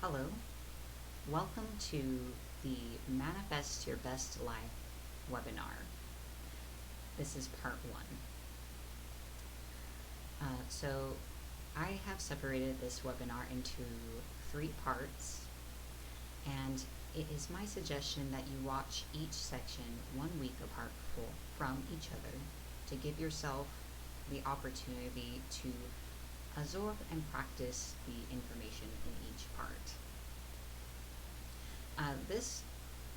Hello, welcome to the Manifest Your Best Life webinar. This is part one. So I have separated this webinar into three parts, and it is my suggestion that you watch each section 1 week apart from each other to give yourself the opportunity to absorb and practice the information in each part. This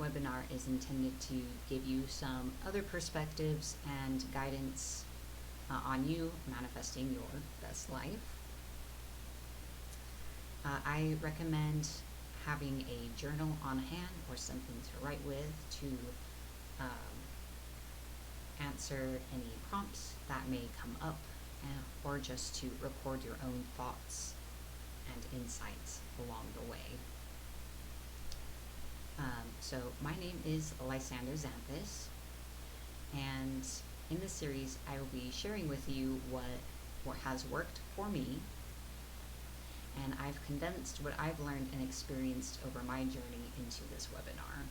webinar is intended to give you some other perspectives and guidance on you manifesting your best life. I recommend having a journal on hand or something to write with to answer any prompts that may come up, or just to record your own thoughts and insights along the way. So my name is Lysander Xanthus, and in this series I will be sharing with you what has worked for me, and I've condensed what I've learned and experienced over my journey into this webinar.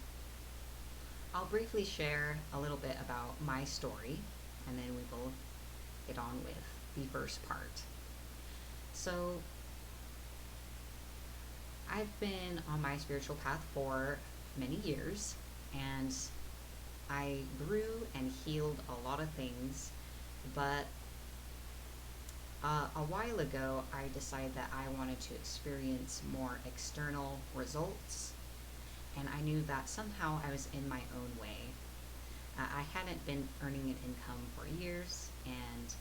I'll briefly share a little bit about my story, and then we will get on with the first part. So I've been on my spiritual path for many years, and I grew and healed a lot of things, but a while ago I decided that I wanted to experience more external results, and I knew that somehow I was in my own way. I hadn't been earning an income for years, and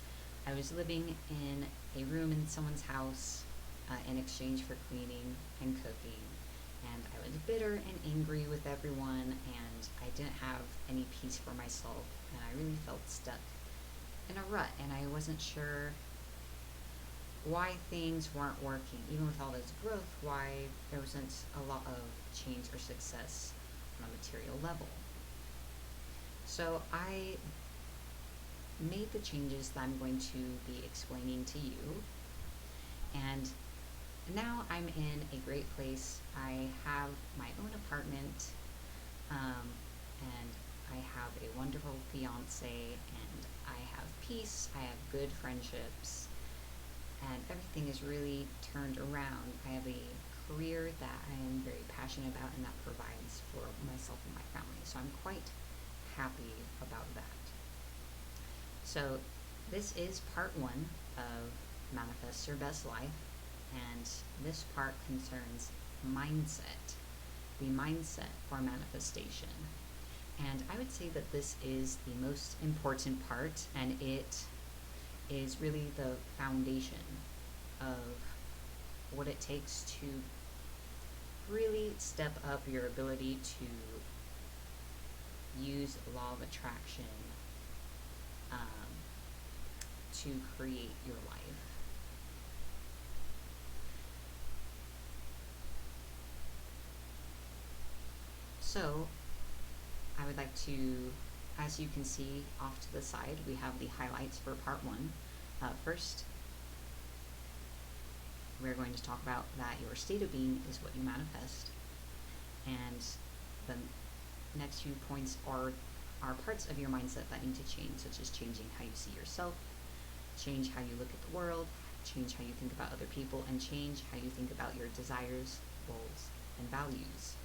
I was living in a room in someone's house in exchange for cleaning and cooking, and I was bitter and angry with everyone, and I didn't have any peace for myself, and I really felt stuck in a rut, and I wasn't sure why things weren't working, even with all this growth, why there wasn't a lot of change or success on a material level. So I made the changes that I'm going to be explaining to you, and now I'm in a great place. I have my own apartment, and I have a wonderful fiance, and I have peace, I have good friendships, and everything is really turned around. I have a career that I am very passionate about and that provides for myself and my family, so I'm quite happy about that. So this is part one of Manifest Your Best Life, and this part concerns mindset, the mindset for manifestation. And I would say that this is the most important part, and it is really the foundation of what it takes to really step up your ability to use law of attraction to create your life. So I would like to, as you can see off to the side, we have the highlights for part one. First, we're going to talk about that your state of being is what you manifest. And the next few points are parts of your mindset that need to change, such as changing how you see yourself, change how you look at the world, change how you think about other people, and change how you think about your desires, goals, and values.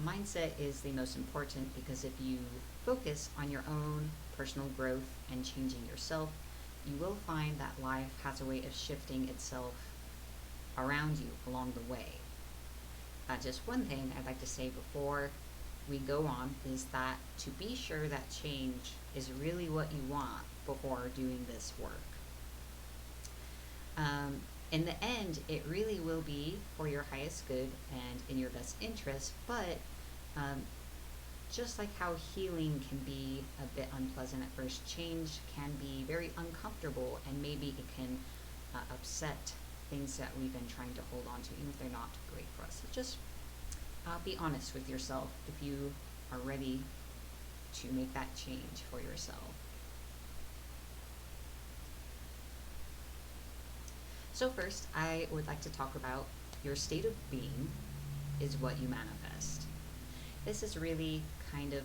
Mindset is the most important, because if you focus on your own personal growth and changing yourself, you will find that life has a way of shifting itself around you along the way. Just one thing I'd like to say before we go on is that to be sure that change is really what you want before doing this work. In the end, it really will be for your highest good and in your best interest, but just like how healing can be a bit unpleasant at first, change can be very uncomfortable, and maybe it can upset things that we've been trying to hold on to, even if they're not great for us. So just be honest with yourself if you are ready to make that change for yourself. So first, I would like to talk about your state of being is what you manifest. This is really kind of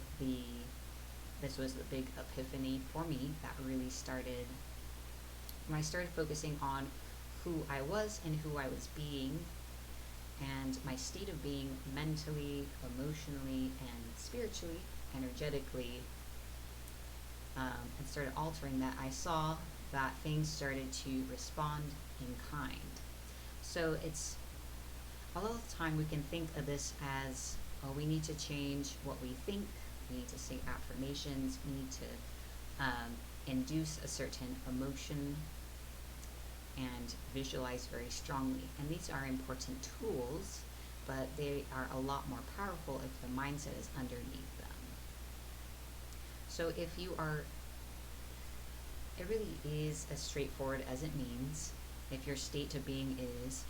this was the big epiphany for me that really started when I started focusing on who I was and who I was being, and my state of being mentally, emotionally, and spiritually, energetically, and started altering that. I saw that things started to respond in kind. So it's a lot of the time we can think of this as, oh, we need to change what we think, we need to say affirmations, we need to induce a certain emotion and visualize very strongly. And these are important tools, but they are a lot more powerful if the mindset is underneath them. So if you are, it really is as straightforward as it means. If your state of being is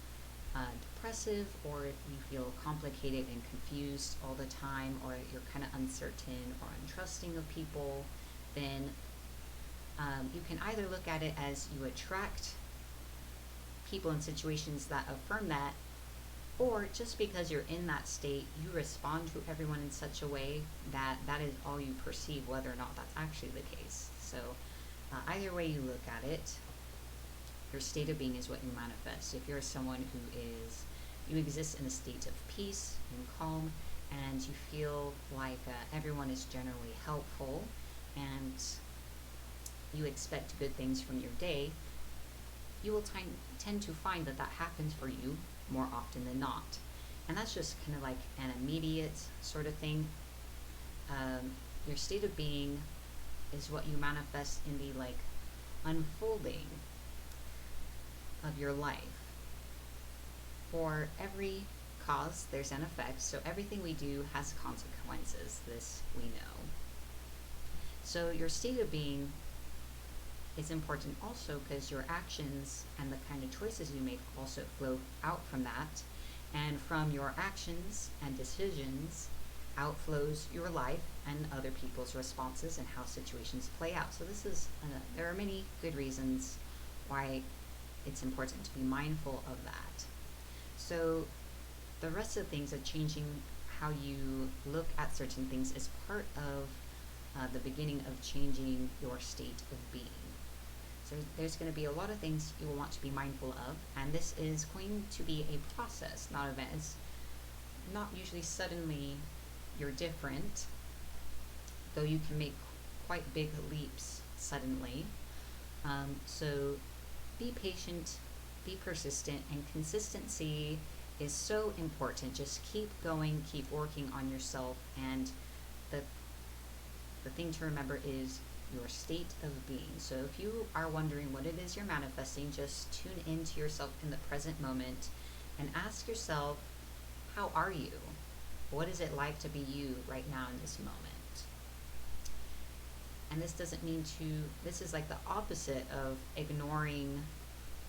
depressive, or if you feel complicated and confused all the time, or you're kind of uncertain or untrusting of people, then you can either look at it as you attract people and situations that affirm that, or just because you're in that state, you respond to everyone in such a way that that is all you perceive, whether or not that's actually the case. So either way you look at it, your state of being is what you manifest. If you're someone you exist in a state of peace and calm, and you feel like everyone is generally helpful, and you expect good things from your day, you will tend to find that that happens for you more often than not. And that's just kind of like an immediate sort of thing. Your state of being is what you manifest in the unfolding of your life. For every cause, there's an effect. So everything we do has consequences. This we know. So your state of being is important also because your actions and the kind of choices you make also flow out from that. And from your actions and decisions outflows your life and other people's responses and how situations play out. So there are many good reasons why it's important to be mindful of that. So the rest of the things of changing how you look at certain things is part of the beginning of changing your state of being. So there's going to be a lot of things you will want to be mindful of, and this is going to be a process, not an event. It's not usually suddenly you're different, though you can make quite big leaps suddenly. So be patient, be persistent, and consistency is so important. Just keep going, keep working on yourself, and the thing to remember is your state of being. So if you are wondering what it is you're manifesting, just tune into yourself in the present moment and ask yourself, how are you? What is it like to be you right now in this moment? And this doesn't mean this is like the opposite of ignoring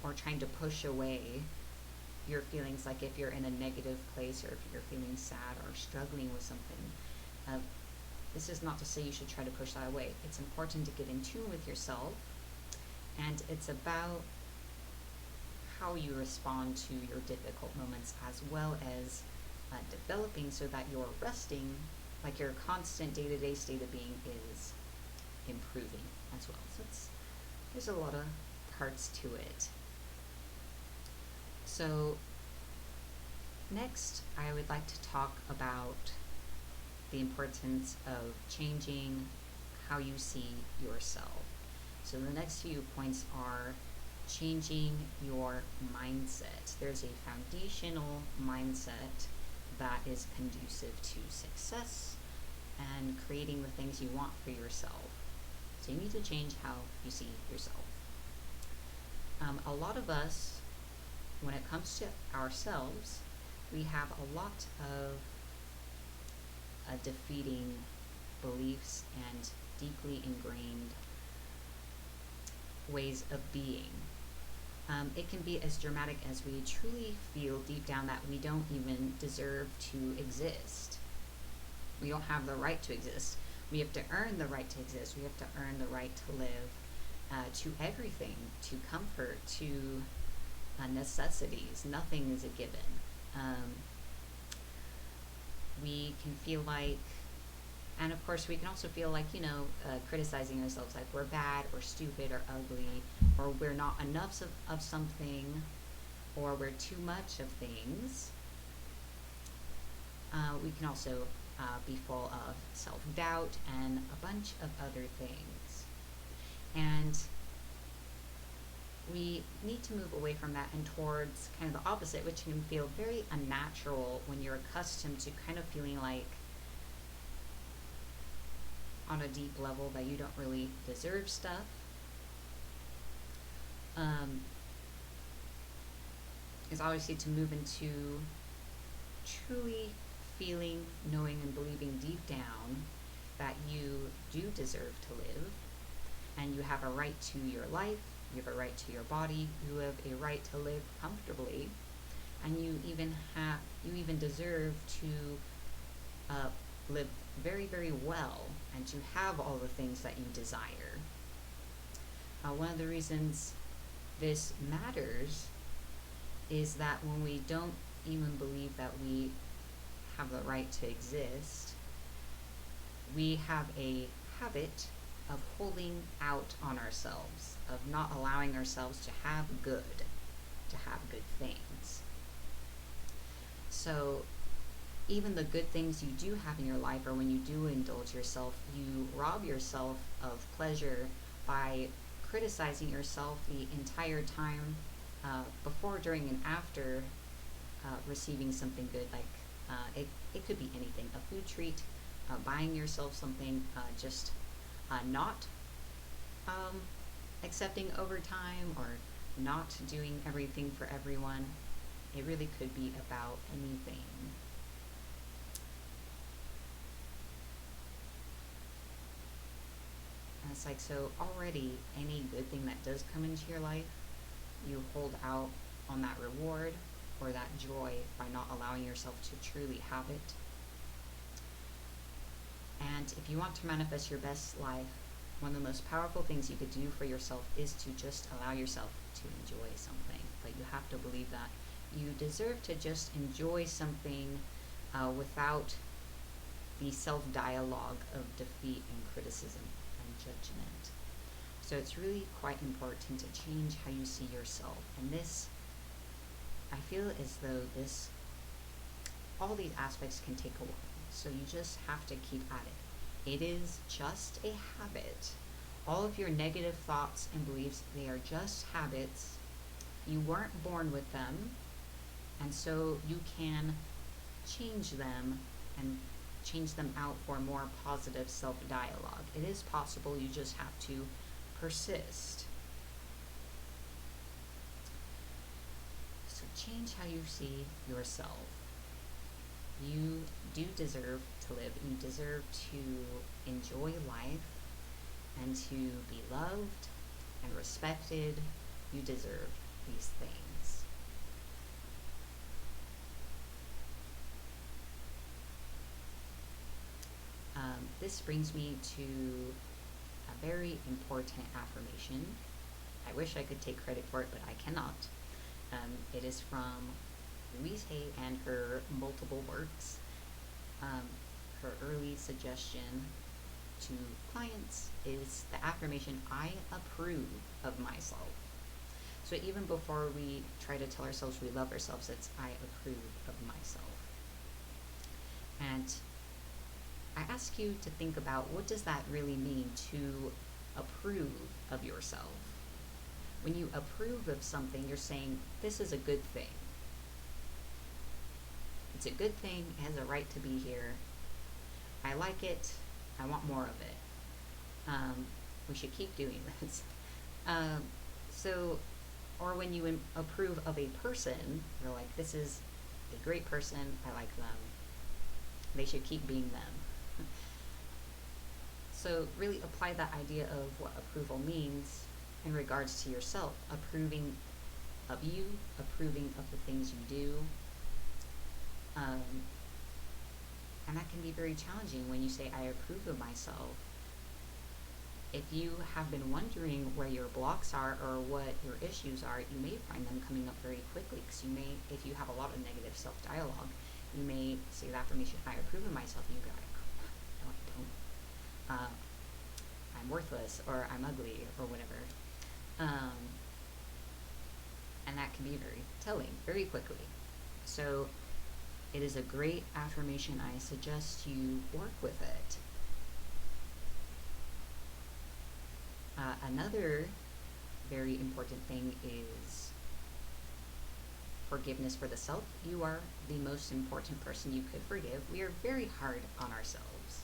or trying to push away your feelings. Like if you're in a negative place, or if you're feeling sad or struggling with something, this is not to say you should try to push that away. It's important to get in tune with yourself, and it's about how you respond to your difficult moments, as well as developing so that your resting, like your constant day-to-day state of being, is improving as well. So there's a lot of parts to it. So next, I would like to talk about the importance of changing how you see yourself. So the next few points are changing your mindset. There's a foundational mindset that is conducive to success and creating the things you want for yourself. So you need to change how you see yourself. A lot of us, when it comes to ourselves, we have a lot of defeating beliefs and deeply ingrained ways of being. It can be as dramatic as we truly feel deep down that we don't even deserve to exist. We don't have the right to exist. We have to earn the right to exist. We have to earn the right to live, to everything, to comfort, to necessities. Nothing is a given. Um, we can feel like, and of course, we can also feel like, criticizing ourselves, like we're bad or stupid or ugly, or we're not enough of something, or we're too much of things. We can also be full of self-doubt and a bunch of other things. And we need to move away from that and towards kind of the opposite, which can feel very unnatural when you're accustomed to kind of feeling like on a deep level that you don't really deserve stuff. Is obviously to move into truly feeling, knowing, and believing deep down that you do deserve to live, and you have a right to your life, you have a right to your body, you have a right to live comfortably, and you even deserve to live very, very well, and to have all the things that you desire. One of the reasons this matters is that when we don't even believe that we have the right to exist, we have a habit of holding out on ourselves, of not allowing ourselves to have good things. So even the good things you do have in your life, or when you do indulge yourself, you rob yourself of pleasure by criticizing yourself the entire time, before, during, and after receiving something good. Like it could be anything: a food treat, buying yourself something, just not accepting overtime, or not doing everything for everyone. It really could be about anything. And it's like, so already any good thing that does come into your life, you hold out on that reward or that joy by not allowing yourself to truly have it. And if you want to manifest your best life, one of the most powerful things you could do for yourself is to just allow yourself to enjoy something. But you have to believe that you deserve to just enjoy something, without the self-dialogue of defeat and criticism and judgment. So it's really quite important to change how you see yourself. And this, I feel as though all these aspects can take a while. So you just have to keep at it. It is just a habit. All of your negative thoughts and beliefs, they are just habits. You weren't born with them. And so you can change them and change them out for more positive self-dialogue. It is possible, you just have to persist. So change how you see yourself. You do deserve to live. You deserve to enjoy life and to be loved and respected. You deserve these things. This brings me to a very important affirmation. I wish I could take credit for it, but I cannot. It is from Louise Hay and her multiple works. Her early suggestion to clients is the affirmation, I approve of myself. So even before we try to tell ourselves we love ourselves, it's I approve of myself. And I ask you to think about, what does that really mean, to approve of yourself? When you approve of something, you're saying, this is a good thing. It's a good thing, it has a right to be here. I like it, I want more of it. We should keep doing this. Or when you approve of a person, you're like, this is a great person, I like them. They should keep being them. So really apply that idea of what approval means in regards to yourself. Approving of you, approving of the things you do. And that can be very challenging when you say, I approve of myself. If you have been wondering where your blocks are or what your issues are, you may find them coming up very quickly, because you may, if you have a lot of negative self-dialogue, you may say the affirmation, I approve of myself, and you go, no, I don't. I'm worthless, or I'm ugly, or whatever. And that can be very telling, very quickly. So it is a great affirmation. I suggest you work with it. Another very important thing is forgiveness for the self. You are the most important person you could forgive. We are very hard on ourselves,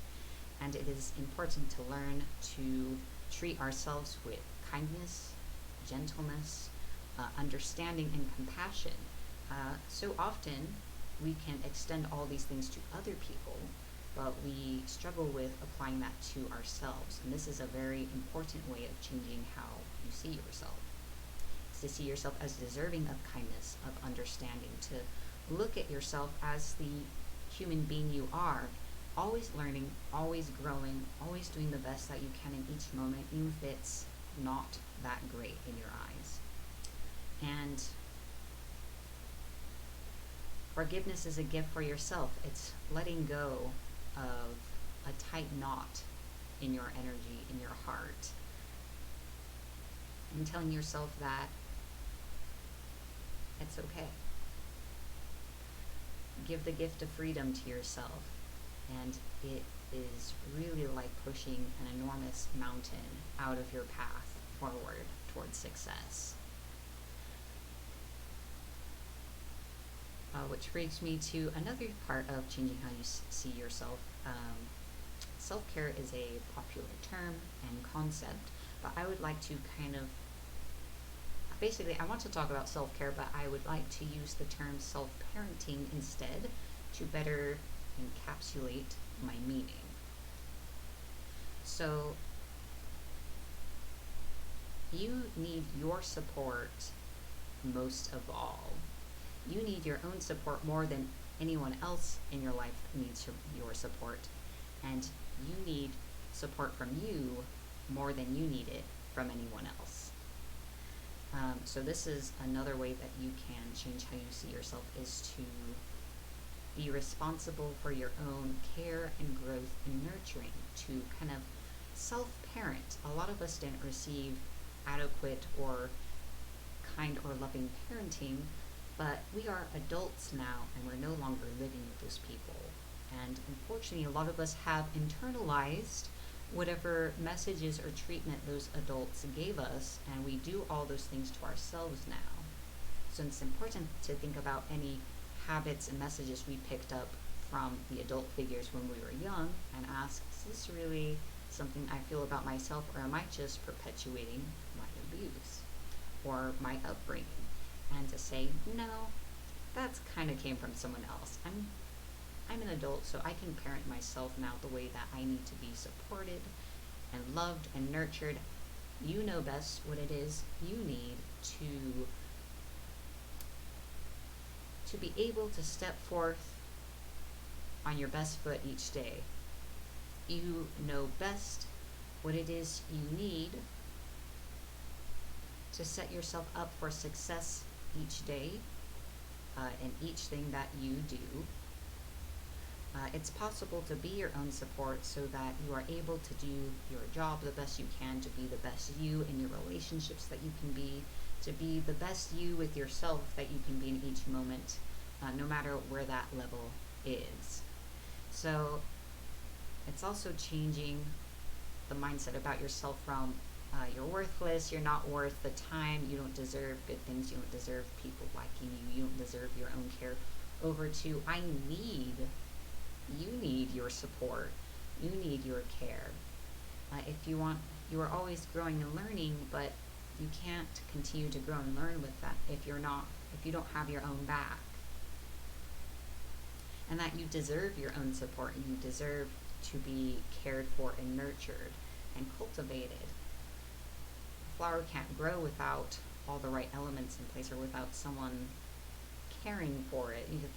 and it is important to learn to treat ourselves with kindness, gentleness, understanding, and compassion. So often we can extend all these things to other people, but we struggle with applying that to ourselves. And this is a very important way of changing how you see yourself. It's to see yourself as deserving of kindness, of understanding, to look at yourself as the human being you are, always learning, always growing, always doing the best that you can in each moment, even if it's not that great in your eyes. And forgiveness is a gift for yourself. It's letting go of a tight knot in your energy, in your heart, and telling yourself that it's okay. Give the gift of freedom to yourself, and it is really like pushing an enormous mountain out of your path forward towards success. Which brings me to another part of changing how you see yourself. Self-care is a popular term and concept, but I would like to basically, I want to talk about self-care, but I would like to use the term self-parenting instead to better encapsulate my meaning. So, you need your support most of all. You need your own support more than anyone else in your life needs your support. And you need support from you more than you need it from anyone else. So this is another way that you can change how you see yourself, is to be responsible for your own care and growth and nurturing, to kind of self-parent. A lot of us didn't receive adequate or kind or loving parenting, but we are adults now, and we're no longer living with those people. And unfortunately, a lot of us have internalized whatever messages or treatment those adults gave us, and we do all those things to ourselves now. So it's important to think about any habits and messages we picked up from the adult figures when we were young, and ask, is this really something I feel about myself, or am I just perpetuating my abuse or my upbringing? And to say, no, that's kind of came from someone else. I'm an adult, so I can parent myself now the way that I need to be supported and loved and nurtured. You know best what it is you need to be able to step forth on your best foot each day. You know best what it is you need to set yourself up for success each day, in each thing that you do. It's possible to be your own support so that you are able to do your job the best you can, to be the best you in your relationships that you can be, to be the best you with yourself that you can be in each moment, no matter where that level is. So it's also changing the mindset about yourself from you're worthless, you're not worth the time, you don't deserve good things, you don't deserve people liking you, you don't deserve your own care, over to you need your support, you need your care. If you are always growing and learning, but you can't continue to grow and learn with that if you don't have your own back. And that you deserve your own support, and you deserve to be cared for and nurtured and cultivated. A flower can't grow without all the right elements in place, or without someone caring for it. You can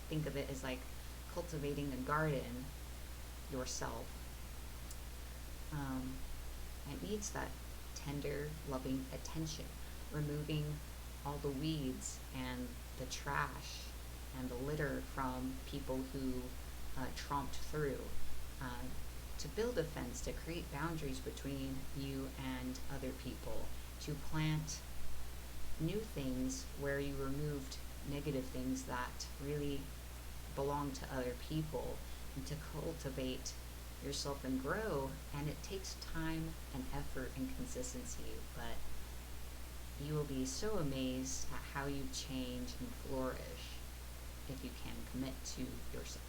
think of it as like cultivating a garden yourself. Um, it needs that tender, loving attention, removing all the weeds and the trash and the litter from people who tromped through, uh, to build a fence, to create boundaries between you and other people, to plant new things where you removed negative things that really belong to other people, and to cultivate yourself and grow. And it takes time and effort and consistency, but you will be so amazed at how you change and flourish if you can commit to yourself.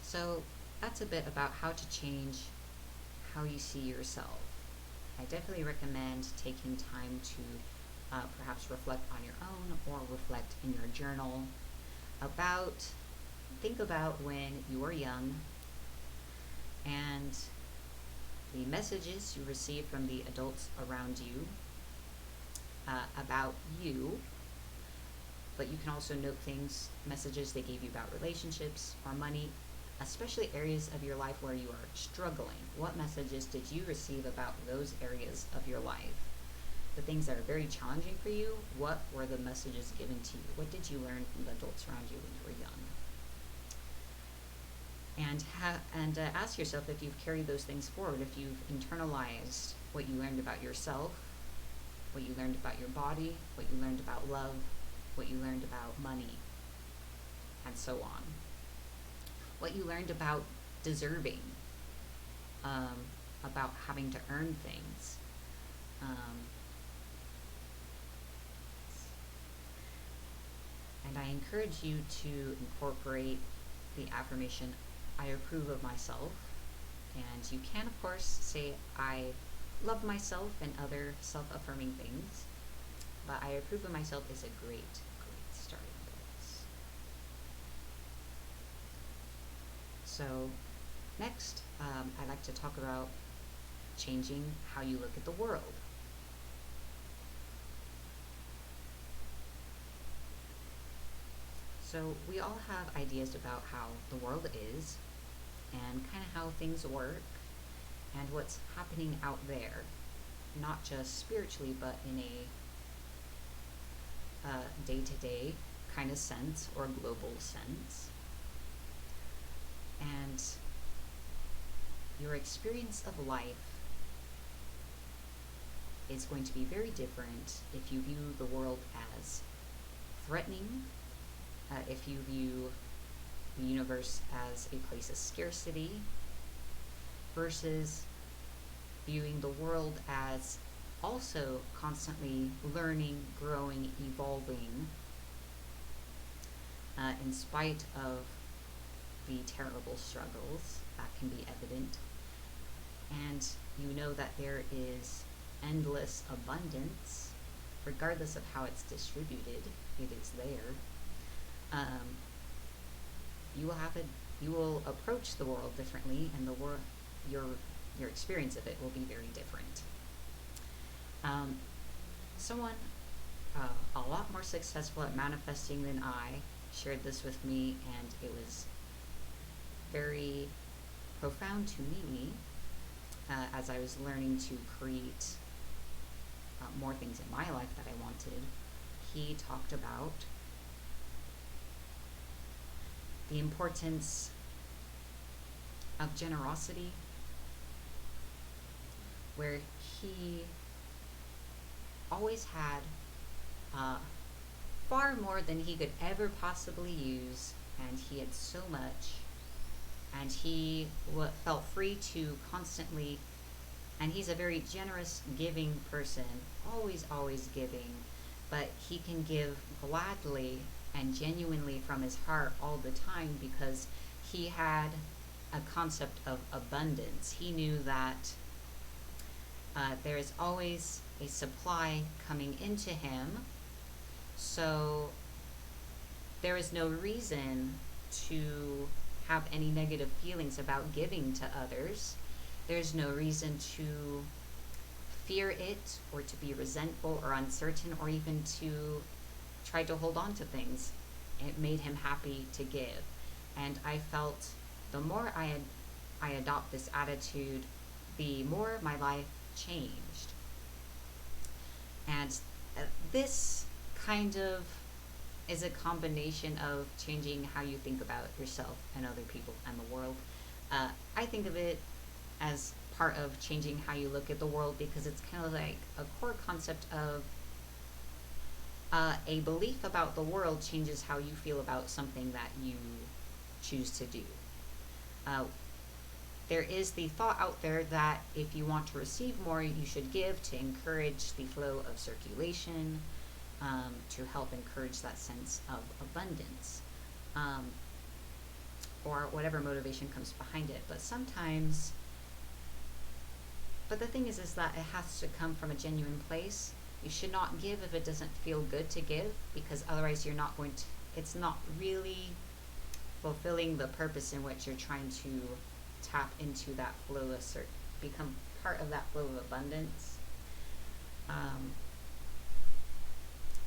So that's a bit about how to change how you see yourself. I definitely recommend taking time to perhaps reflect on your own, or reflect in your journal about, think about when you were young and the messages you received from the adults around you about you. But you can also note things, messages they gave you about relationships or money, especially areas of your life where you are struggling. What messages did you receive about those areas of your life? The things that are very challenging for you, what were the messages given to you? What did you learn from the adults around you when you were young? And ask yourself if you've carried those things forward, if you've internalized what you learned about yourself, what you learned about your body, what you learned about love, what you learned about money, and so on. What you learned about deserving, about having to earn things. And I encourage you to incorporate the affirmation, I approve of myself. And you can, of course, say, I love myself, and other self-affirming things. But I approve of myself is a great, great starting place. So next, I'd like to talk about changing how you look at the world. So we all have ideas about how the world is, and kind of how things work, and what's happening out there, not just spiritually, but in a day-to-day kind of sense, or global sense. And your experience of life is going to be very different if you view the world as threatening, if you view the universe as a place of scarcity, versus viewing the world as also constantly learning, growing, evolving, in spite of the terrible struggles that can be evident. And you know that there is endless abundance, regardless of how it's distributed, it is there. You will approach the world differently, and your experience of it will be very different. Someone a lot more successful at manifesting than I shared this with me, and it was very profound to me as I was learning to create more things in my life that I wanted. He talked about the importance of generosity, where he always had far more than he could ever possibly use, and he had so much, and he felt free to constantly, and he's a very generous, giving person, always giving, but he can give gladly and genuinely from his heart all the time, because he had a concept of abundance. He knew that there is always a supply coming into him, so there is no reason to have any negative feelings about giving to others. There's no reason to fear it, or to be resentful or uncertain, or even to try to hold on to things. It made him happy to give. And I felt the more I had I adopt this attitude, the more my life changed. And this kind of is a combination of changing how you think about yourself and other people and the world. I think of it as part of changing how you look at the world, because it's kind of like a core concept of a belief about the world changes how you feel about something that you choose to do. Uh, there is the thought out there that if you want to receive more, you should give to encourage the flow of circulation, to help encourage that sense of abundance, um, or whatever motivation comes behind it. But the thing is that it has to come from a genuine place. You should not give if it doesn't feel good to give, because otherwise it's not really fulfilling the purpose in which you're trying to tap into that flow become part of that flow of abundance.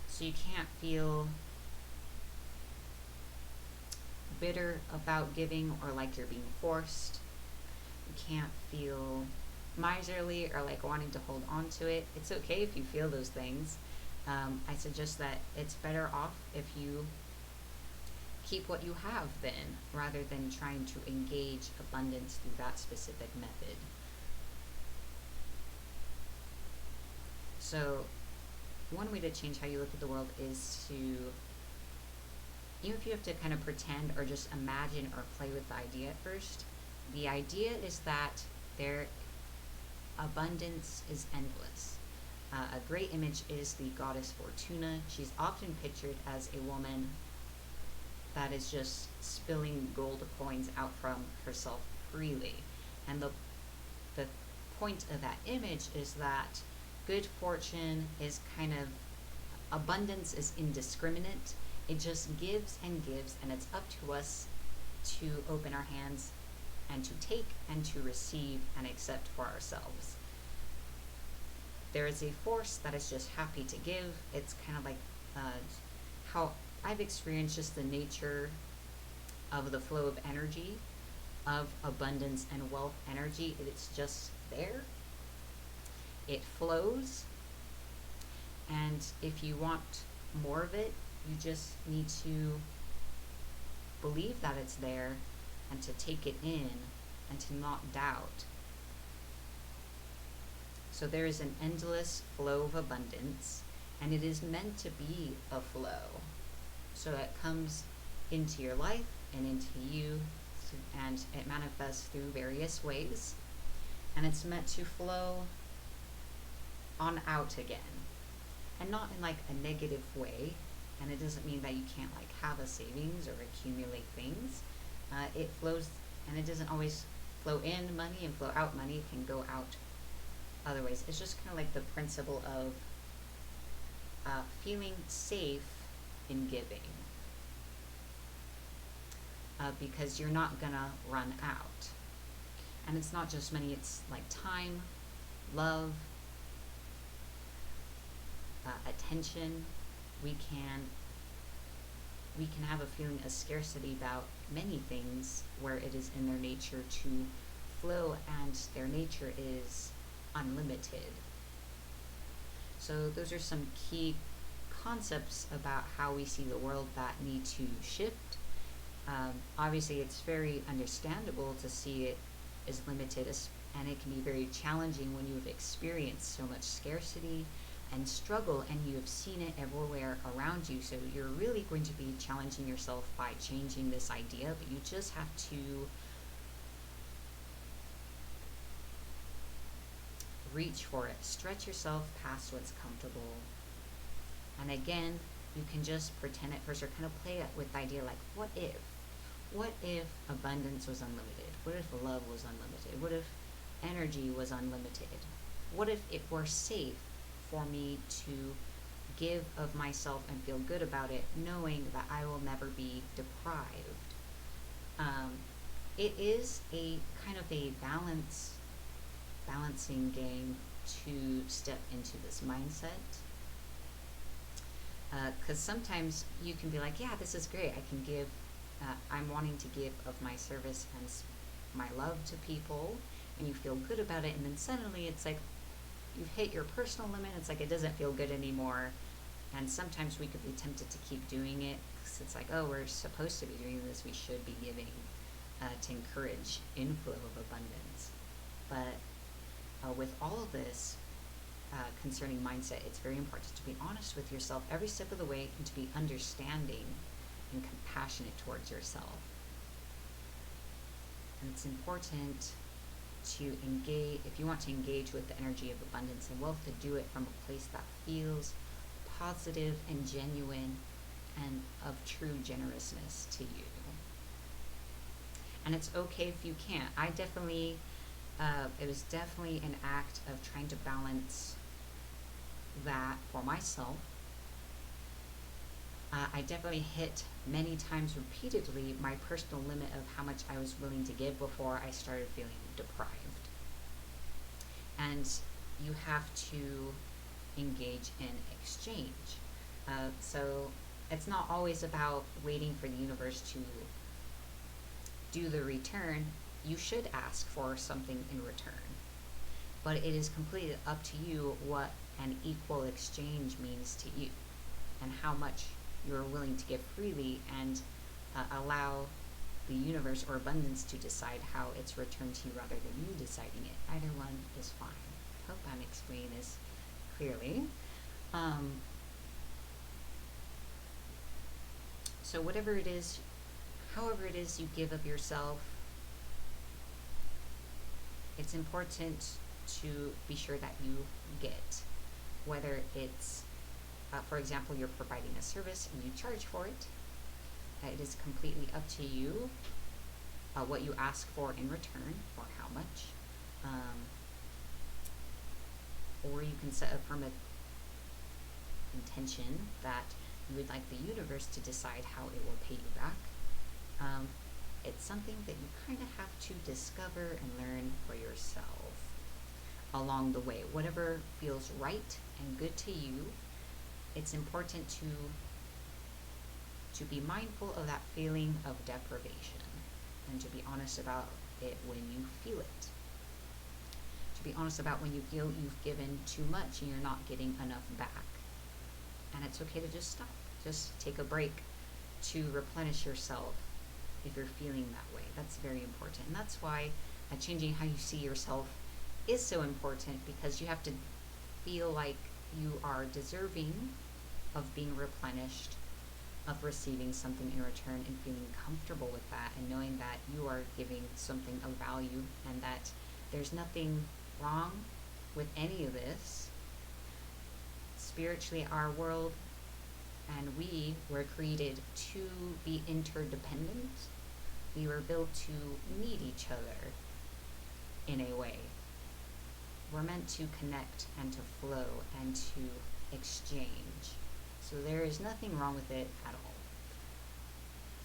So you can't feel bitter about giving or like you're being forced. You can't feel miserly or like wanting to hold on to it. It's okay if you feel those things. I suggest that it's better off if you keep what you have then, rather than trying to engage abundance through that specific method. So one way to change how you look at the world is to, even if you have to kind of pretend or just imagine or play with the idea at first, the idea is that their abundance is endless. A great image is the goddess Fortuna. She's often pictured as a woman that is just spilling gold coins out from herself freely. And the point of that image is that good fortune is kind of, abundance is indiscriminate. It just gives, and it's up to us to open our hands and to take and to receive and accept for ourselves. There is a force that is just happy to give. It's kind of like how I've experienced just the nature of the flow of energy, of abundance and wealth energy. It's just there. It flows. And if you want more of it, you just need to believe that it's there and to take it in and to not doubt. So there is an endless flow of abundance, and it is meant to be a flow. So it comes into your life and into you, and it manifests through various ways, and it's meant to flow on out again, and not in like a negative way. And it doesn't mean that you can't like have a savings or accumulate things. It flows, and it doesn't always flow in money and flow out money. It can go out other ways. It's just kind of like the principle of feeling safe in giving, because you're not gonna run out. And it's not just money, it's like time, love, attention. We can have a feeling of scarcity about many things where it is in their nature to flow, and their nature is unlimited. So those are some key concepts about how we see the world that need to shift. Obviously, it's very understandable to see it as limited, and it can be very challenging when you've experienced so much scarcity and struggle, and you have seen it everywhere around you. So you're really going to be challenging yourself by changing this idea, but you just have to reach for it, stretch yourself past what's comfortable. And again, you can just pretend at first, or kind of play it with the idea like, what if abundance was unlimited? What if love was unlimited? What if energy was unlimited? What if it were safe for me to give of myself and feel good about it, knowing that I will never be deprived? It is a kind of a balancing game to step into this mindset. Because sometimes you can be like, yeah, this is great, I can give, I'm wanting to give of my service my love to people, and you feel good about it, and then suddenly it's like you've hit your personal limit. It's like it doesn't feel good anymore, and sometimes we could be tempted to keep doing it because it's like, oh, we're supposed to be doing this, we should be giving, to encourage inflow of abundance. But with all of this concerning mindset, it's very important to be honest with yourself every step of the way and to be understanding and compassionate towards yourself. And it's important to engage, if you want to engage with the energy of abundance and wealth, to do it from a place that feels positive and genuine and of true generousness to you. And it's okay if you can't. It was definitely an act of trying to balance that for myself. I definitely hit many times repeatedly my personal limit of how much I was willing to give before I started feeling deprived. And you have to engage in exchange. So it's not always about waiting for the universe to do the return. You should ask for something in return. But it is completely up to you what an equal exchange means to you and how much you're willing to give freely, and allow the universe or abundance to decide how it's returned to you rather than you deciding it. Either one is fine. Hope I'm explaining this clearly. So whatever it is, however it is you give of yourself, it's important to be sure that you get, whether it's for example, you're providing a service and you charge for it. It is completely up to you what you ask for in return, or how much. Or you can set a firm intention that you would like the universe to decide how it will pay you back. It's something that you kind of have to discover and learn for yourself along the way. Whatever feels right and good to you, it's important to be mindful of that feeling of deprivation and to be honest about it when you feel it. To be honest about when you feel you've given too much and you're not getting enough back. And it's okay to just stop. Just take a break to replenish yourself if you're feeling that way. That's very important. And that's why changing how you see yourself is so important, because you have to feel like you are deserving of being replenished, of receiving something in return, and feeling comfortable with that, and knowing that you are giving something of value and that there's nothing wrong with any of this. Spiritually, our world and we were created to be interdependent. We were built to need each other in a way. We're meant to connect and to flow and to exchange. So there is nothing wrong with it at all.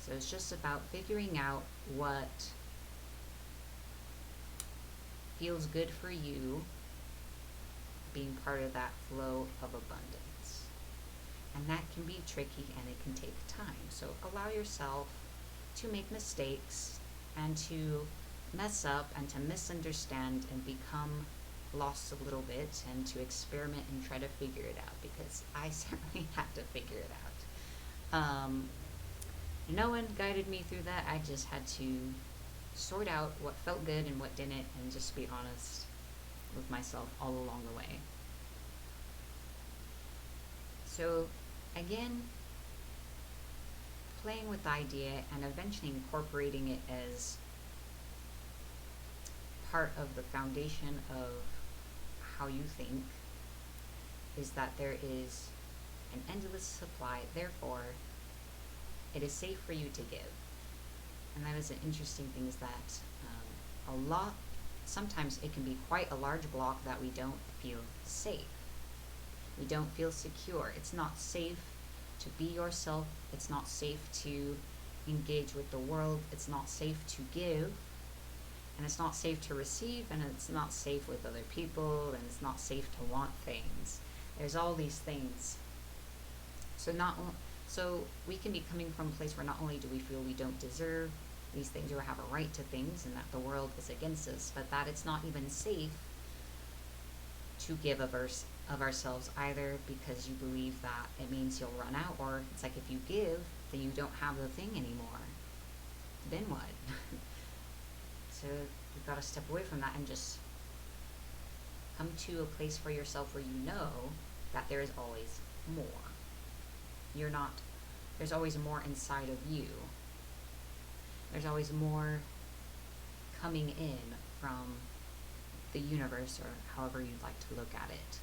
So it's just about figuring out what feels good for you, being part of that flow of abundance. And that can be tricky and it can take time. So allow yourself to make mistakes and to mess up and to misunderstand and become lost a little bit and to experiment and try to figure it out, because I certainly had to figure it out. No one guided me through that. I just had to sort out what felt good and what didn't, and just be honest with myself all along the way. So again, playing with the idea and eventually incorporating it as part of the foundation of how you think is that there is an endless supply, therefore it is safe for you to give. And that is an interesting thing, is that sometimes it can be quite a large block that we don't feel safe. We don't feel secure. It's not safe to be yourself. It's not safe to engage with the world. It's not safe to give. And it's not safe to receive, and it's not safe with other people, and it's not safe to want things. There's all these things. So we can be coming from a place where not only do we feel we don't deserve, these things, or have a right to things, and that the world is against us, but that it's not even safe to give of ourselves either, because you believe that it means you'll run out, or it's like if you give, then you don't have the thing anymore. Then what? So you've got to step away from that and just come to a place for yourself where you know that there is always more. There's always more inside of you. There's always more coming in from the universe, or however you'd like to look at it.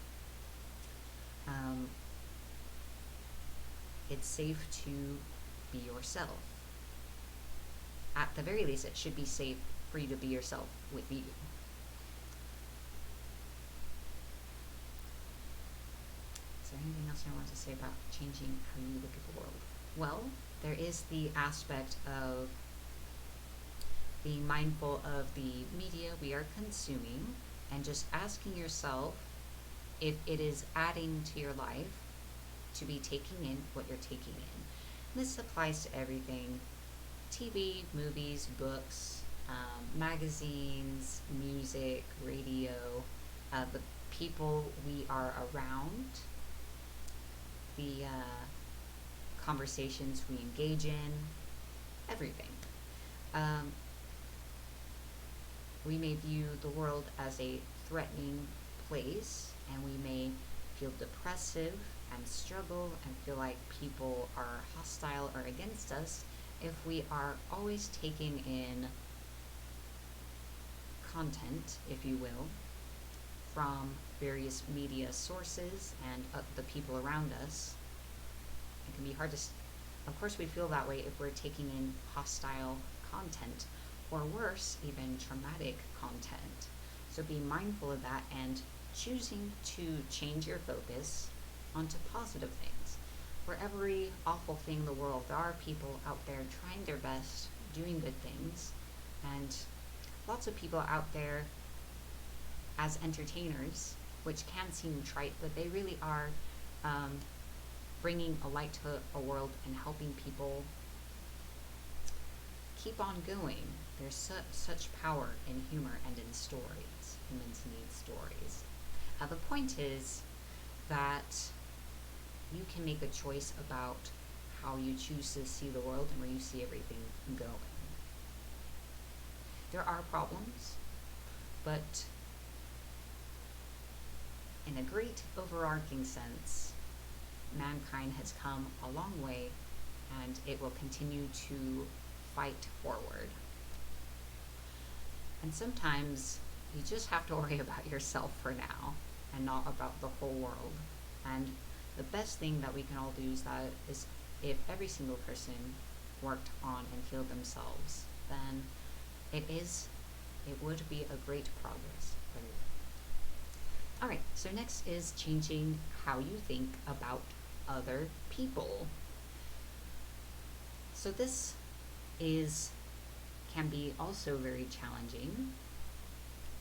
It's safe to be yourself. At the very least, it should be safe for you to be yourself with you. Is there anything else I want to say about changing how you look at the world? Well, there is the aspect of being mindful of the media we are consuming, and just asking yourself if it is adding to your life to be taking in what you're taking in. This applies to everything: TV, movies, books, magazines, music, radio, the people we are around, the conversations we engage in, everything. We may view the world as a threatening place, and we may feel depressive and struggle and feel like people are hostile or against us if we are always taking in content, if you will, from various media sources and the people around us. It can be hard to, of course we feel that way if we're taking in hostile content, or worse, even traumatic content. So be mindful of that and choosing to change your focus onto positive things. For every awful thing in the world, there are people out there trying their best, doing good things, and lots of people out there as entertainers, which can seem trite, but they really are bringing a light to a world and helping people keep on going. There's such power in humor and in stories. Humans need stories. The point is that you can make a choice about how you choose to see the world and where you see everything going. There are problems, but in a great overarching sense, mankind has come a long way, and it will continue to fight forward. And sometimes you just have to worry about yourself for now and not about the whole world. And the best thing that we can all do is if every single person worked on and healed themselves, then it would be a great progress for everyone. Alright, so next is changing how you think about other people. So this can be also very challenging.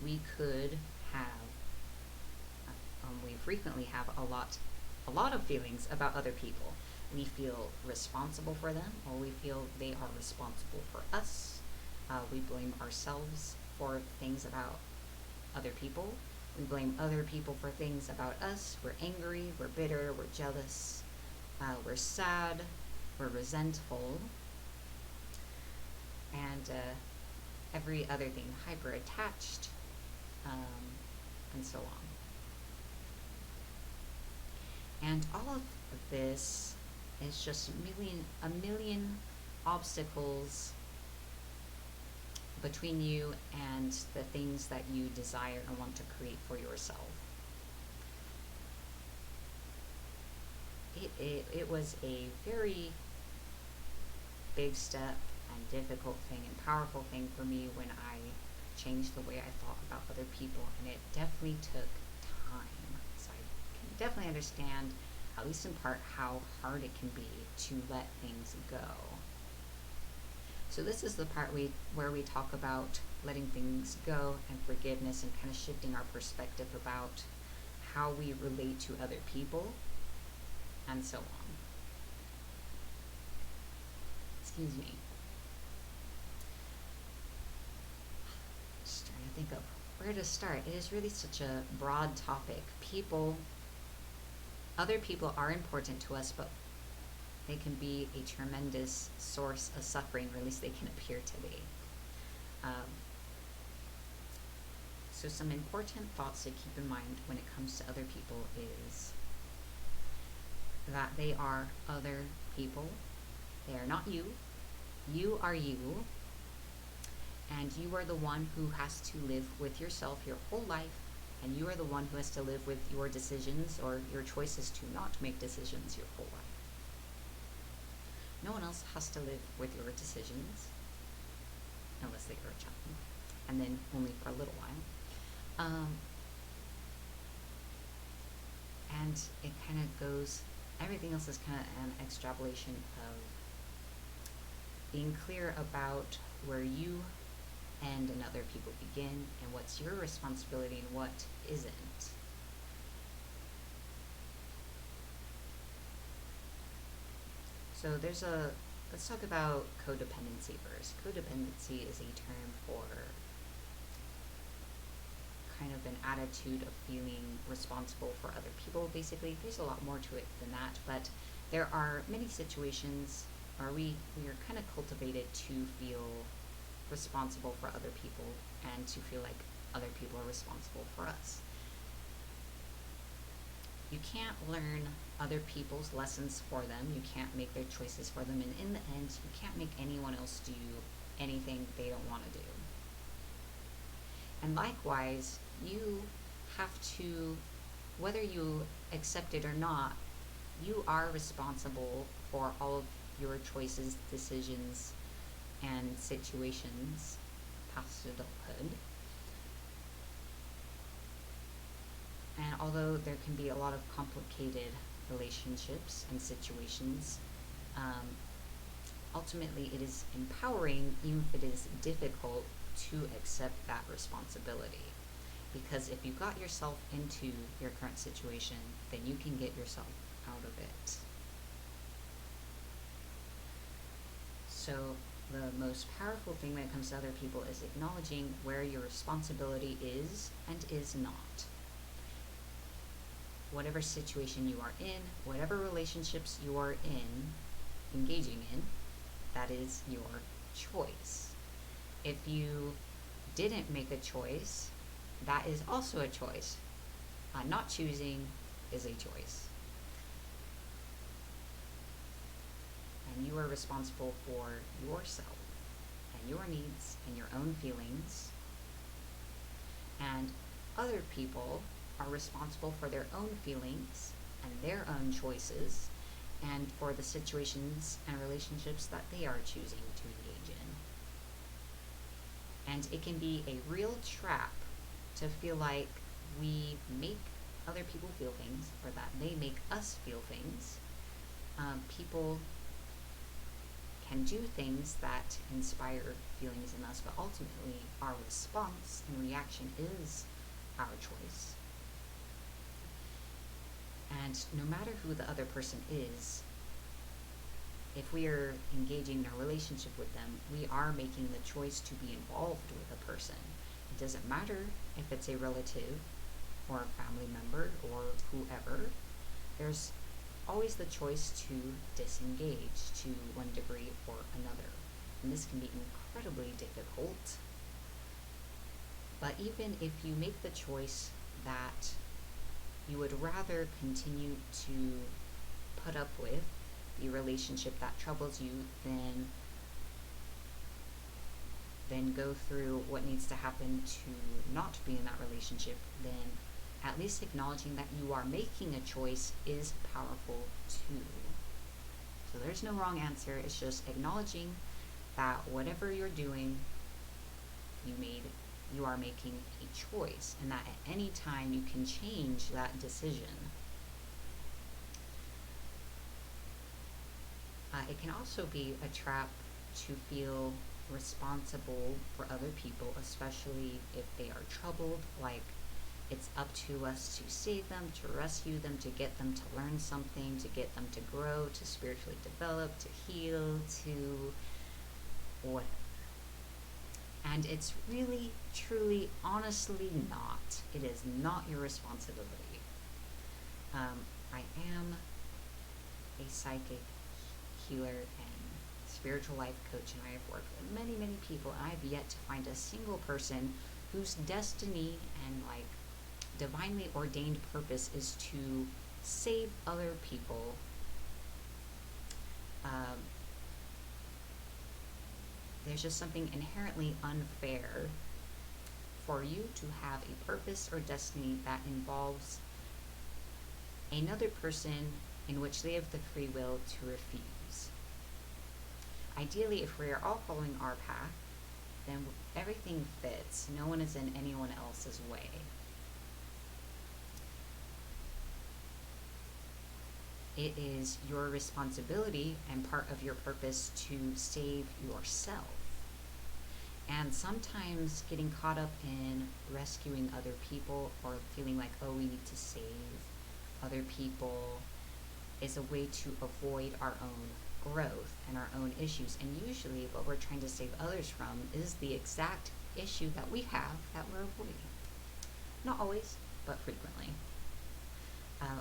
We could have, we frequently have a lot of feelings about other people. We feel responsible for them, or we feel they are responsible for us. We blame ourselves for things about other people. We blame other people for things about us. We're angry, we're bitter, we're jealous, we're sad, we're resentful, and every other thing, hyper attached, and so on. And all of this is just a million obstacles between you and the things that you desire and want to create for yourself. It was a very big step and difficult thing and powerful thing for me when I changed the way I thought about other people, and it definitely took time. So I can definitely understand, at least in part, how hard it can be to let things go. So this is the part where we talk about letting things go and forgiveness, and kind of shifting our perspective about how we relate to other people and so on. Excuse me. think of where to start. It is really such a broad topic. Other people are important to us, but they can be a tremendous source of suffering, or at least they can appear to be. Um, so some important thoughts to keep in mind when it comes to other people is that they are other people. They are not you. You are you. And you are the one who has to live with yourself your whole life. And you are the one who has to live with your decisions or your choices to not make decisions your whole life. No one else has to live with your decisions, unless they are a child, and then only for a little while. And it kind of goes, everything else is kind of an extrapolation of being clear about where you and other people begin and what's your responsibility and what isn't. So let's talk about codependency first. Codependency is a term for kind of an attitude of feeling responsible for other people, basically. There's a lot more to it than that, but there are many situations where we are kind of cultivated to feel responsible for other people and to feel like other people are responsible for us. You can't learn other people's lessons for them. You can't make their choices for them. And in the end, you can't make anyone else do anything they don't want to do. And likewise, you have to, whether you accept it or not, you are responsible for all of your choices, decisions, and situations past adulthood. And although there can be a lot of complicated relationships and situations, ultimately it is empowering, even if it is difficult, to accept that responsibility. Because if you got yourself into your current situation, then you can get yourself out of it. So the most powerful thing when it comes to other people is acknowledging where your responsibility is and is not. Whatever situation you are in, whatever relationships you are engaging in, that is your choice. If you didn't make a choice, that is also a choice. Not choosing is a choice. And you are responsible for yourself and your needs and your own feelings. And other people are responsible for their own feelings and their own choices and for the situations and relationships that they are choosing to engage in. And it can be a real trap to feel like we make other people feel things or that they make us feel things. People can do things that inspire feelings in us, but ultimately our response and reaction is our choice. And no matter who the other person is, if we are engaging in a relationship with them, we are making the choice to be involved with a person. It doesn't matter if it's a relative or a family member or whoever. There's always the choice to disengage to one degree or another. And this can be incredibly difficult. But even if you make the choice that you would rather continue to put up with the relationship that troubles you than go through what needs to happen to not be in that relationship, then at least acknowledging that you are making a choice is powerful too. So there's no wrong answer. It's just acknowledging that whatever you're doing, you are making a choice, and that at any time you can change that decision. It can also be a trap to feel responsible for other people, especially if they are troubled, like it's up to us to save them, to rescue them, to get them to learn something, to get them to grow, to spiritually develop, to heal, to whatever. And it's really, truly, honestly not. It is not your responsibility. I am a psychic healer and spiritual life coach, and I have worked with many, many people, and I have yet to find a single person whose destiny and like divinely ordained purpose is to save other people. Um, there's just something inherently unfair for you to have a purpose or destiny that involves another person in which they have the free will to refuse. Ideally, if we are all following our path, then everything fits. No one is in anyone else's way. It is your responsibility and part of your purpose to save yourself. And sometimes getting caught up in rescuing other people or feeling like, oh, we need to save other people is a way to avoid our own growth and our own issues. And usually what we're trying to save others from is the exact issue that we have that we're avoiding. Not always, but frequently.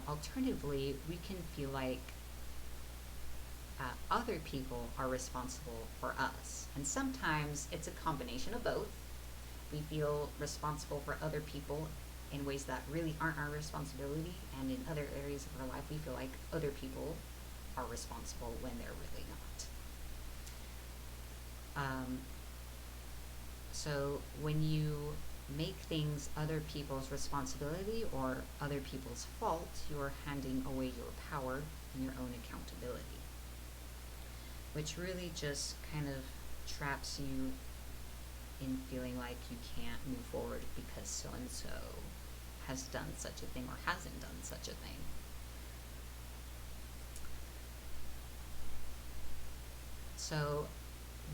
Alternatively, we can feel like other people are responsible for us. And sometimes it's a combination of both. We feel responsible for other people in ways that really aren't our responsibility, and in other areas of our life we feel like other people are responsible when they're really not. So when you make things other people's responsibility or other people's fault, you are handing away your power and your own accountability, which really just kind of traps you in feeling like you can't move forward because so-and-so has done such a thing or hasn't done such a thing. So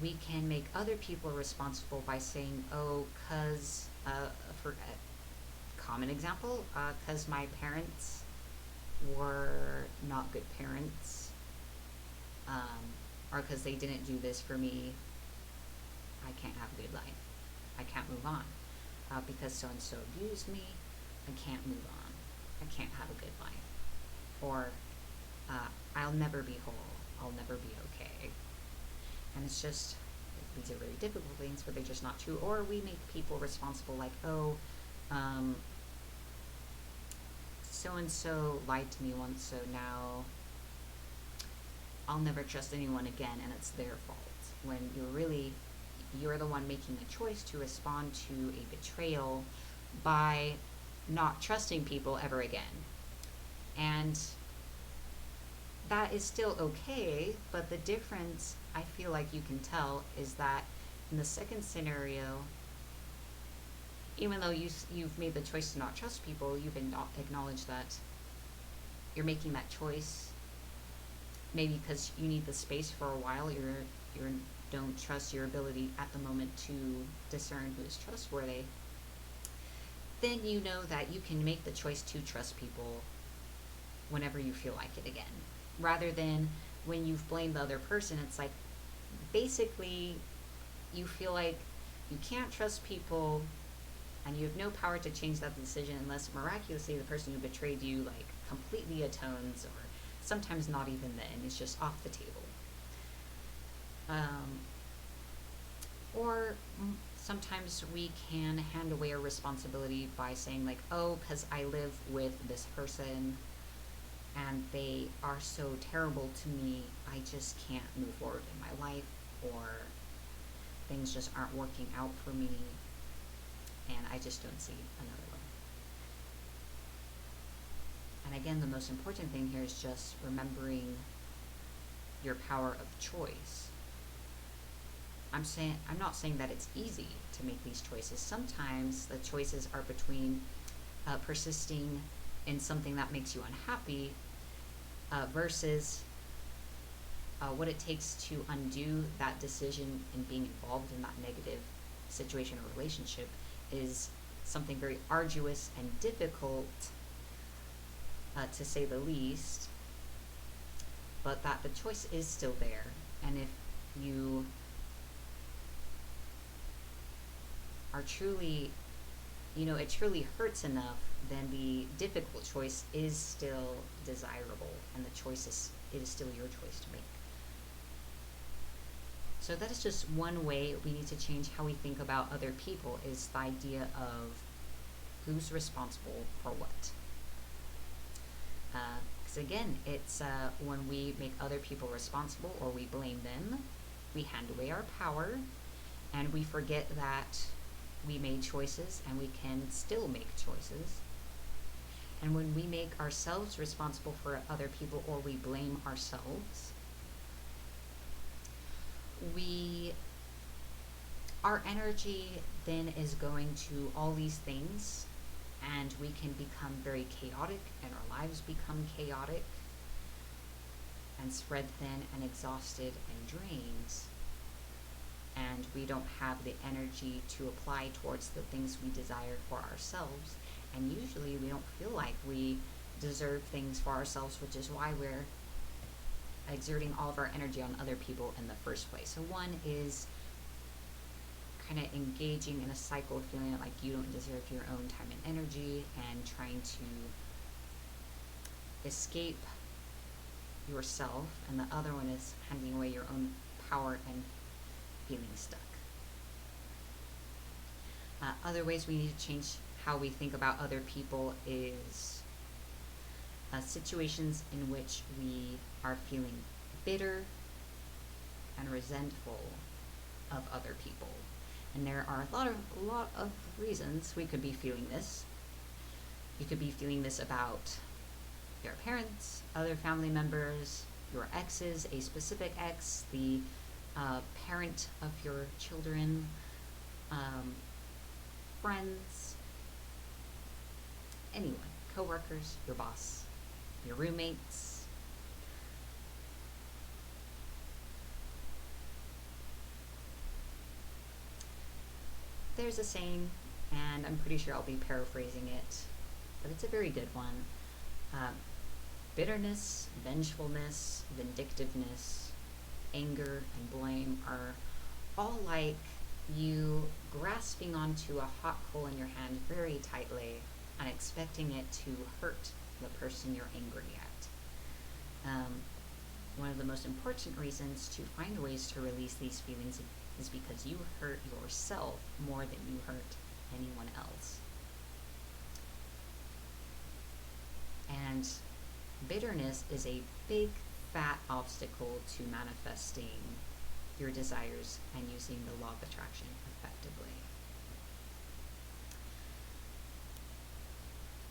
we can make other people responsible by saying, oh, because, for a common example, because my parents were not good parents, or because they didn't do this for me, I can't have a good life. I can't move on. Because so-and-so abused me, I can't move on. I can't have a good life. Or, I'll never be whole. I'll never be okay. And it's just, these are very difficult things, but they're just not true. Or we make people responsible like, oh, so-and-so lied to me once, so now I'll never trust anyone again, and it's their fault. When you're the one making the choice to respond to a betrayal by not trusting people ever again. And that is still okay, but the difference I feel like you can tell is that in the second scenario, even though you've made the choice to not trust people, you've acknowledged that you're making that choice maybe because you need the space for a while. You don't trust your ability at the moment to discern who is trustworthy. Then you know that you can make the choice to trust people whenever you feel like it again. Rather than when you've blamed the other person, it's like basically you feel like you can't trust people and you have no power to change that decision unless miraculously the person who betrayed you like completely atones, or sometimes not even then, it's just off the table. Or sometimes we can hand away our responsibility by saying like, oh, because I live with this person and they are so terrible to me, I just can't move forward in my life, or things just aren't working out for me and I just don't see another way. And again, the most important thing here is just remembering your power of choice. I'm not saying that it's easy to make these choices. Sometimes the choices are between persisting in something that makes you unhappy versus what it takes to undo that decision and being involved in that negative situation or relationship is something very arduous and difficult, to say the least, but that the choice is still there. And if you are truly, it truly hurts enough, then the difficult choice is still desirable, and it is still your choice to make. So that is just one way we need to change how we think about other people, is the idea of who's responsible for what. Because again, it's when we make other people responsible or we blame them, we hand away our power, and we forget that we made choices and we can still make choices. And when we make ourselves responsible for other people or we blame ourselves, our energy then is going to all these things, and we can become very chaotic, and our lives become chaotic and spread thin and exhausted and drained, and we don't have the energy to apply towards the things we desire for ourselves. And usually we don't feel like we deserve things for ourselves, which is why we're exerting all of our energy on other people in the first place. So one is kind of engaging in a cycle of feeling like you don't deserve your own time and energy, and trying to escape yourself, and the other one is handing away your own power and feeling stuck. Other ways we need to change how we think about other people is situations in which we are feeling bitter and resentful of other people. And there are a lot of reasons we could be feeling this. You could be feeling this about your parents, other family members, your exes, a specific ex, the parent of your children, friends, anyone, coworkers, your boss, your roommates. There's a saying, and I'm pretty sure I'll be paraphrasing it, but it's a very good one. Bitterness, vengefulness, vindictiveness, anger, and blame are all like you grasping onto a hot coal in your hand very tightly and expecting it to hurt the person you're angry at. One of the most important reasons to find ways to release these feelings is because you hurt yourself more than you hurt anyone else. And bitterness is a big, fat obstacle to manifesting your desires and using the law of attraction effectively.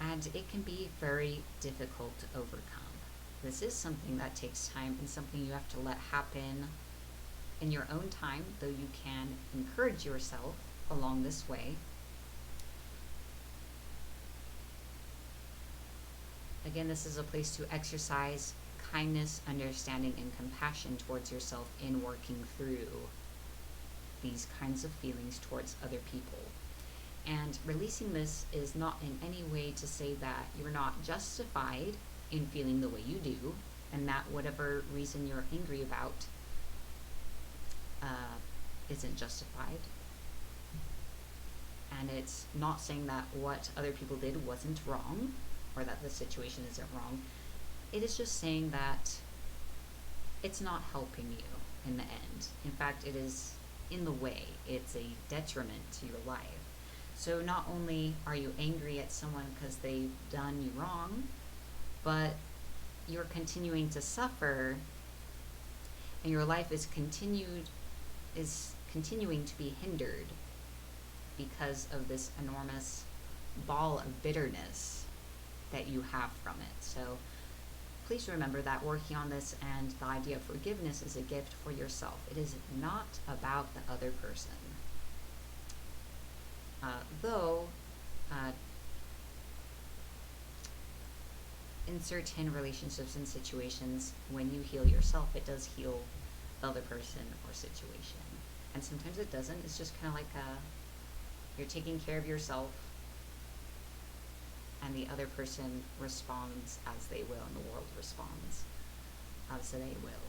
And it can be very difficult to overcome. This is something that takes time and something you have to let happen in your own time, though you can encourage yourself along this way. Again, this is a place to exercise kindness, understanding, and compassion towards yourself in working through these kinds of feelings towards other people. And releasing this is not in any way to say that you're not justified in feeling the way you do, and that whatever reason you're angry about isn't justified. And it's not saying that what other people did wasn't wrong, or that the situation isn't wrong. It is just saying that it's not helping you in the end. In fact, it is in the way. It's a detriment to your life. So not only are you angry at someone because they've done you wrong, but you're continuing to suffer, and your life is continuing to be hindered because of this enormous ball of bitterness that you have from it. So please remember that working on this and the idea of forgiveness is a gift for yourself. It is not about the other person. Though in certain relationships and situations, when you heal yourself, it does heal the other person or situation. And sometimes it doesn't. It's just kind of like you're taking care of yourself, and the other person responds as they will, and the world responds as they will.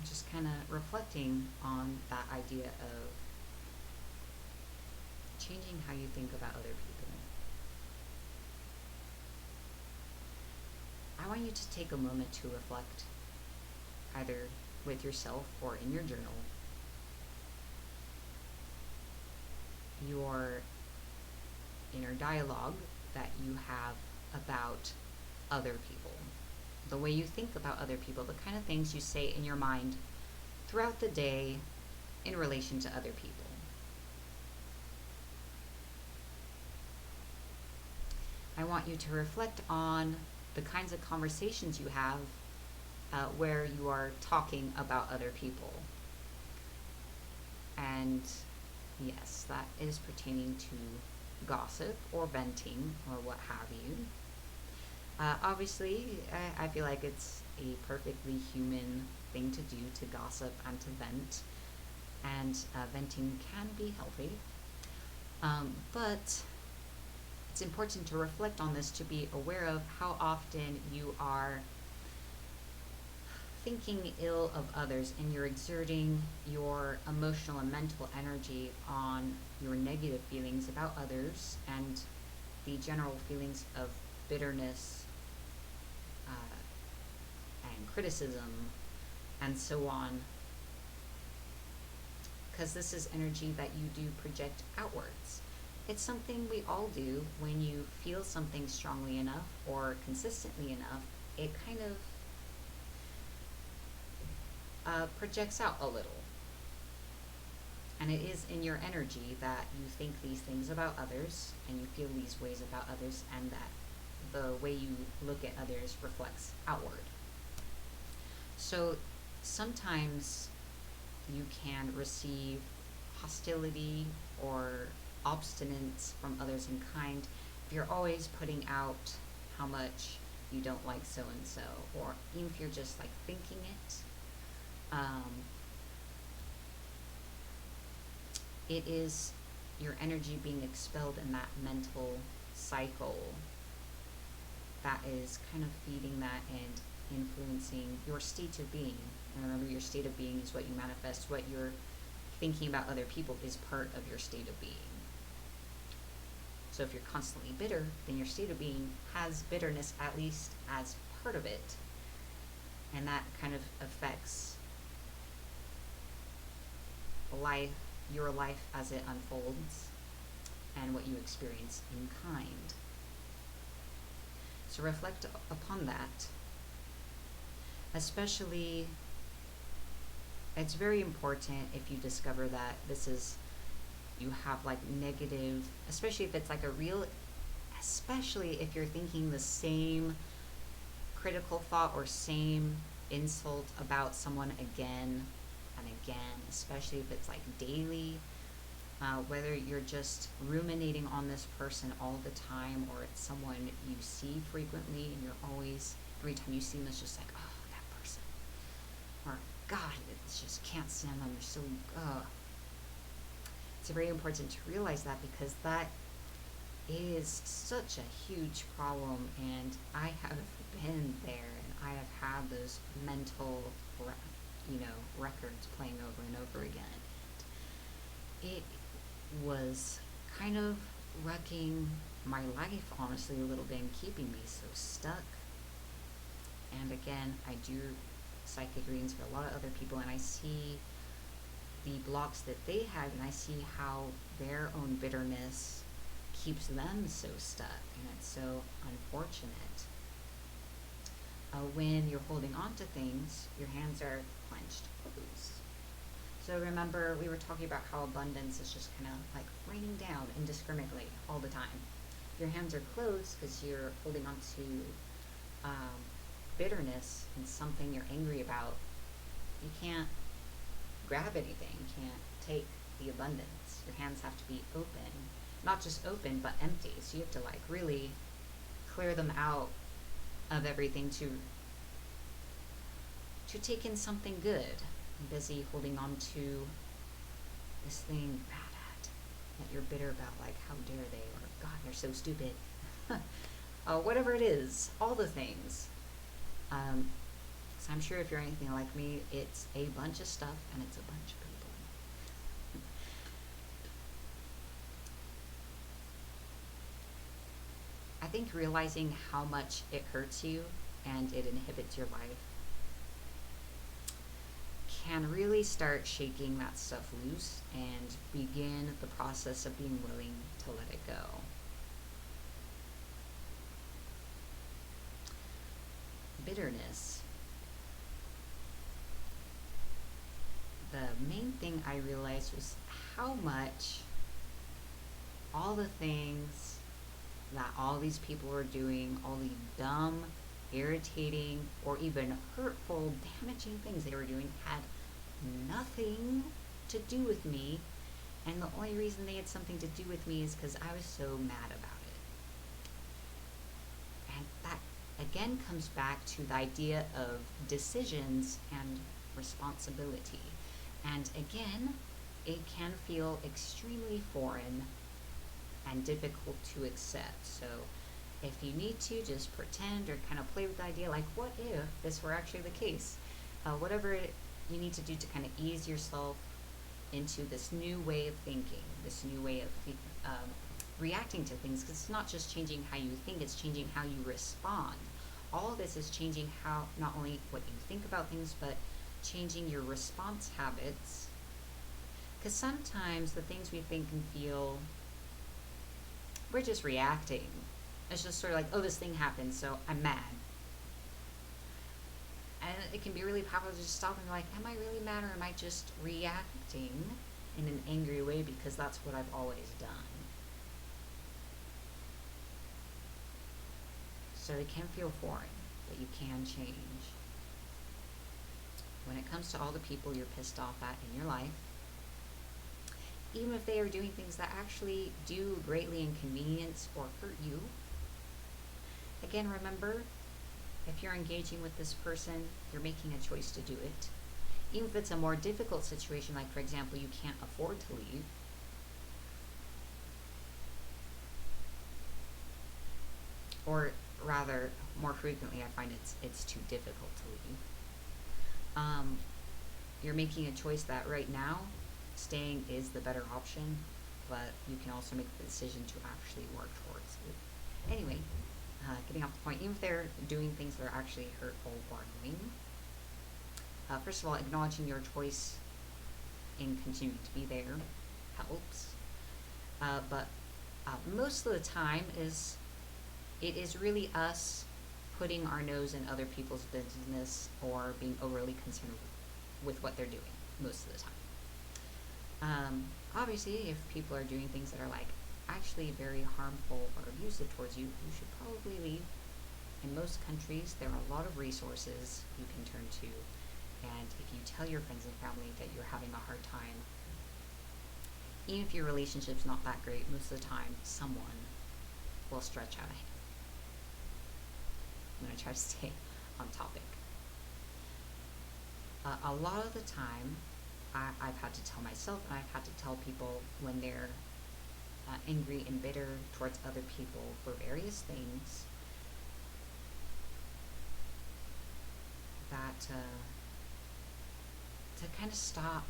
just kind of reflecting on that idea of changing how you think about other people. I want you to take a moment to reflect, either with yourself or in your journal, your inner dialogue that you have about other people. The way you think about other people, the kind of things you say in your mind throughout the day in relation to other people. I want you to reflect on the kinds of conversations you have where you are talking about other people. And yes, that is pertaining to gossip or venting or what have you. Obviously, I feel like it's a perfectly human thing to do, to gossip and to vent. And venting can be healthy. But it's important to reflect on this, to be aware of how often you are thinking ill of others and you're exerting your emotional and mental energy on your negative feelings about others and the general feelings of bitterness and criticism and so on, because this is energy that you do project outwards. It's something we all do. When you feel something strongly enough or consistently enough, it kind of projects out a little. And it is in your energy that you think these things about others and you feel these ways about others, and that the way you look at others reflects outward. So sometimes you can receive hostility or obstinance from others in kind if you're always putting out how much you don't like so and so, or even if you're just like thinking it. It is your energy being expelled in that mental cycle that is kind of feeding that and influencing your state of being. And remember, your state of being is what you manifest. What you're thinking about other people is part of your state of being. So if you're constantly bitter, then your state of being has bitterness at least as part of it. And that kind of affects your life as it unfolds and what you experience in kind. So reflect upon that. Especially, it's very important if you discover that you have like negative, especially if it's like especially if you're thinking the same critical thought or same insult about someone again and again, especially if it's like daily, whether you're just ruminating on this person all the time, or it's someone you see frequently and you're always, every time you see them, it's just like, oh, that person, or God, it's just can't stand them, they're so, It's very important to realize that, because that is such a huge problem, and I have been there, and I have had those mental records playing over and over again. It was kind of wrecking my life, honestly, a little bit, and keeping me so stuck. And again, I do psychic readings for a lot of other people, and I see the blocks that they have, and I see how their own bitterness keeps them so stuck, and it's so unfortunate. When you're holding on to things, your hands are clenched closed. So remember, we were talking about how abundance is just kind of like raining down indiscriminately all the time. Your hands are closed because you're holding on to bitterness and something you're angry about. You can't grab anything. You can't take the abundance. Your hands have to be open. Not just open, but empty. So you have to like really clear them out of everything to take in something good. I'm busy holding on to this thing bad at that you're bitter about, like how dare they, or God, they're so stupid. Whatever it is, all the things. So I'm sure if you're anything like me, it's a bunch of stuff and it's a bunch of people. I think realizing how much it hurts you and it inhibits your life can really start shaking that stuff loose and begin the process of being willing to let it go. Bitterness. The main thing I realized was how much all the things that all these people were doing, all the dumb, irritating, or even hurtful, damaging things they were doing had nothing to do with me. And the only reason they had something to do with me is because I was so mad about it. And that again comes back to the idea of decisions and responsibility. And again, it can feel extremely foreign and difficult to accept. So if you need to, just pretend or kind of play with the idea, like, what if this were actually the case? Whatever you need to do to kind of ease yourself into this new way of thinking, this new way of reacting to things, because it's not just changing how you think, it's changing how you respond. All of this is changing how, not only what you think about things, but changing your response habits. Because sometimes the things we think and feel, we're just reacting. It's just sort of like, oh, this thing happened, so I'm mad. And it can be really powerful to just stop and be like, am I really mad, or am I just reacting in an angry way because that's what I've always done? So it can feel foreign, but you can change. When it comes to all the people you're pissed off at in your life, even if they are doing things that actually do greatly inconvenience or hurt you, again, remember, if you're engaging with this person, you're making a choice to do it. Even if it's a more difficult situation, like for example, you can't afford to leave, or rather, more frequently, I find it's too difficult to leave. You're making a choice that right now, staying is the better option, but you can also make the decision to actually work towards it. Anyway, getting off the point, even if they're doing things that are actually hurtful or annoying, first of all, acknowledging your choice in continuing to be there helps. But most of the time it is really us putting our nose in other people's business or being overly concerned with what they're doing most of the time. Obviously, if people are doing things that are like actually very harmful or abusive towards you, you should probably leave. In most countries, there are a lot of resources you can turn to, and if you tell your friends and family that you're having a hard time, even if your relationship's not that great, most of the time, someone will stretch out a hand. I'm going to try to stay on topic. A lot of the time, I've had to tell myself, and I've had to tell people when they're angry and bitter towards other people for various things, that to kind of stop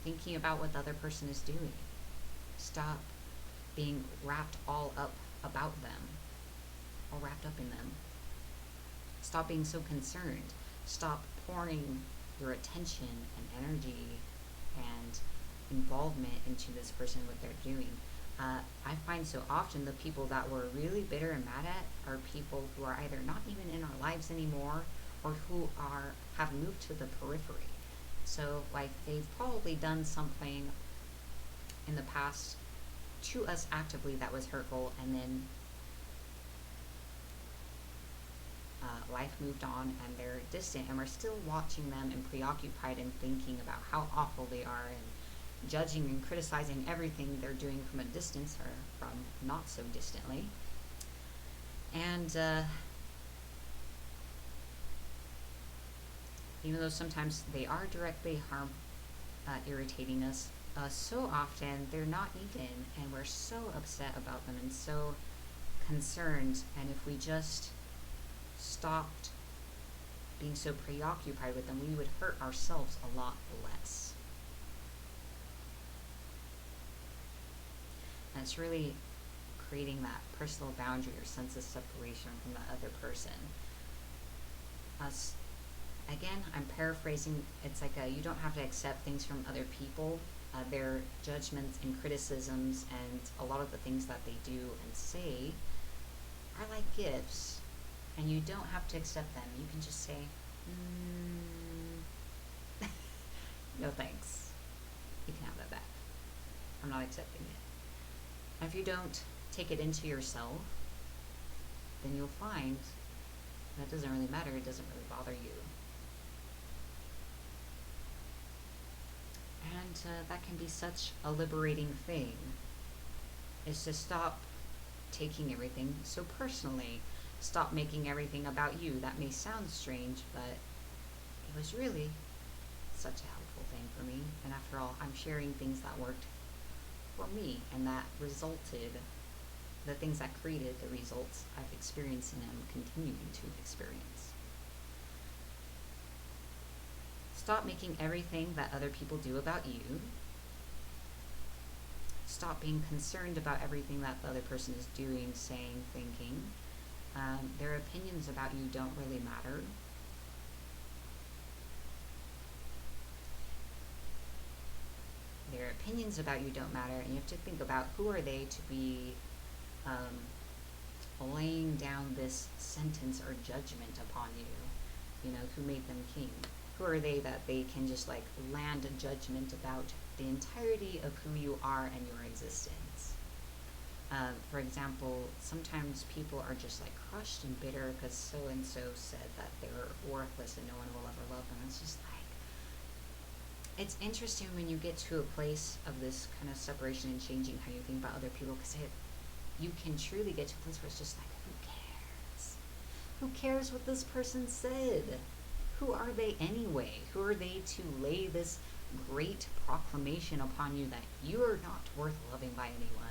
thinking about what the other person is doing. Stop being wrapped all up about them, all wrapped up in them. Stop being so concerned. Stop pouring your attention and energy and involvement into this person and what they're doing. I find so often the people that we're really bitter and mad at are people who are either not even in our lives anymore or who have moved to the periphery. So like they've probably done something in the past to us actively that was hurtful, and then life moved on and they're distant, and we're still watching them and preoccupied and thinking about how awful they are and judging and criticizing everything they're doing from a distance or from not so distantly. And even though sometimes they are directly irritating us, so often they're not even, and we're so upset about them and so concerned. And if we just stopped being so preoccupied with them, we would hurt ourselves a lot less. And it's really creating that personal boundary or sense of separation from the other person. Us, again, I'm paraphrasing. It's like you don't have to accept things from other people, their judgments and criticisms, and a lot of the things that they do and say are like gifts, and you don't have to accept them. You can just say, no thanks. You can have that back. I'm not accepting it. And if you don't take it into yourself, then you'll find that doesn't really matter. It doesn't really bother you. And that can be such a liberating thing, is to stop taking everything so personally. Stop making everything about you. That may sound strange, but it was really such a helpful thing for me. And after all, I'm sharing things that worked for me and that resulted, the things that created the results I've experienced and am continuing to experience. Stop making everything that other people do about you. Stop being concerned about everything that the other person is doing, saying, thinking. Their opinions about you don't really matter. Their opinions about you don't matter, and you have to think about who are they to be laying down this sentence or judgment upon you. You know, who made them king? Who are they that they can just like land a judgment about the entirety of who you are and your existence? For example, sometimes people are just like crushed and bitter because so-and-so said that they're worthless and no one will ever love them. It's just like, it's interesting when you get to a place of this kind of separation and changing how you think about other people, because you can truly get to a place where it's just like, who cares? Who cares what this person said? Who are they anyway? Who are they to lay this great proclamation upon you that you are not worth loving by anyone?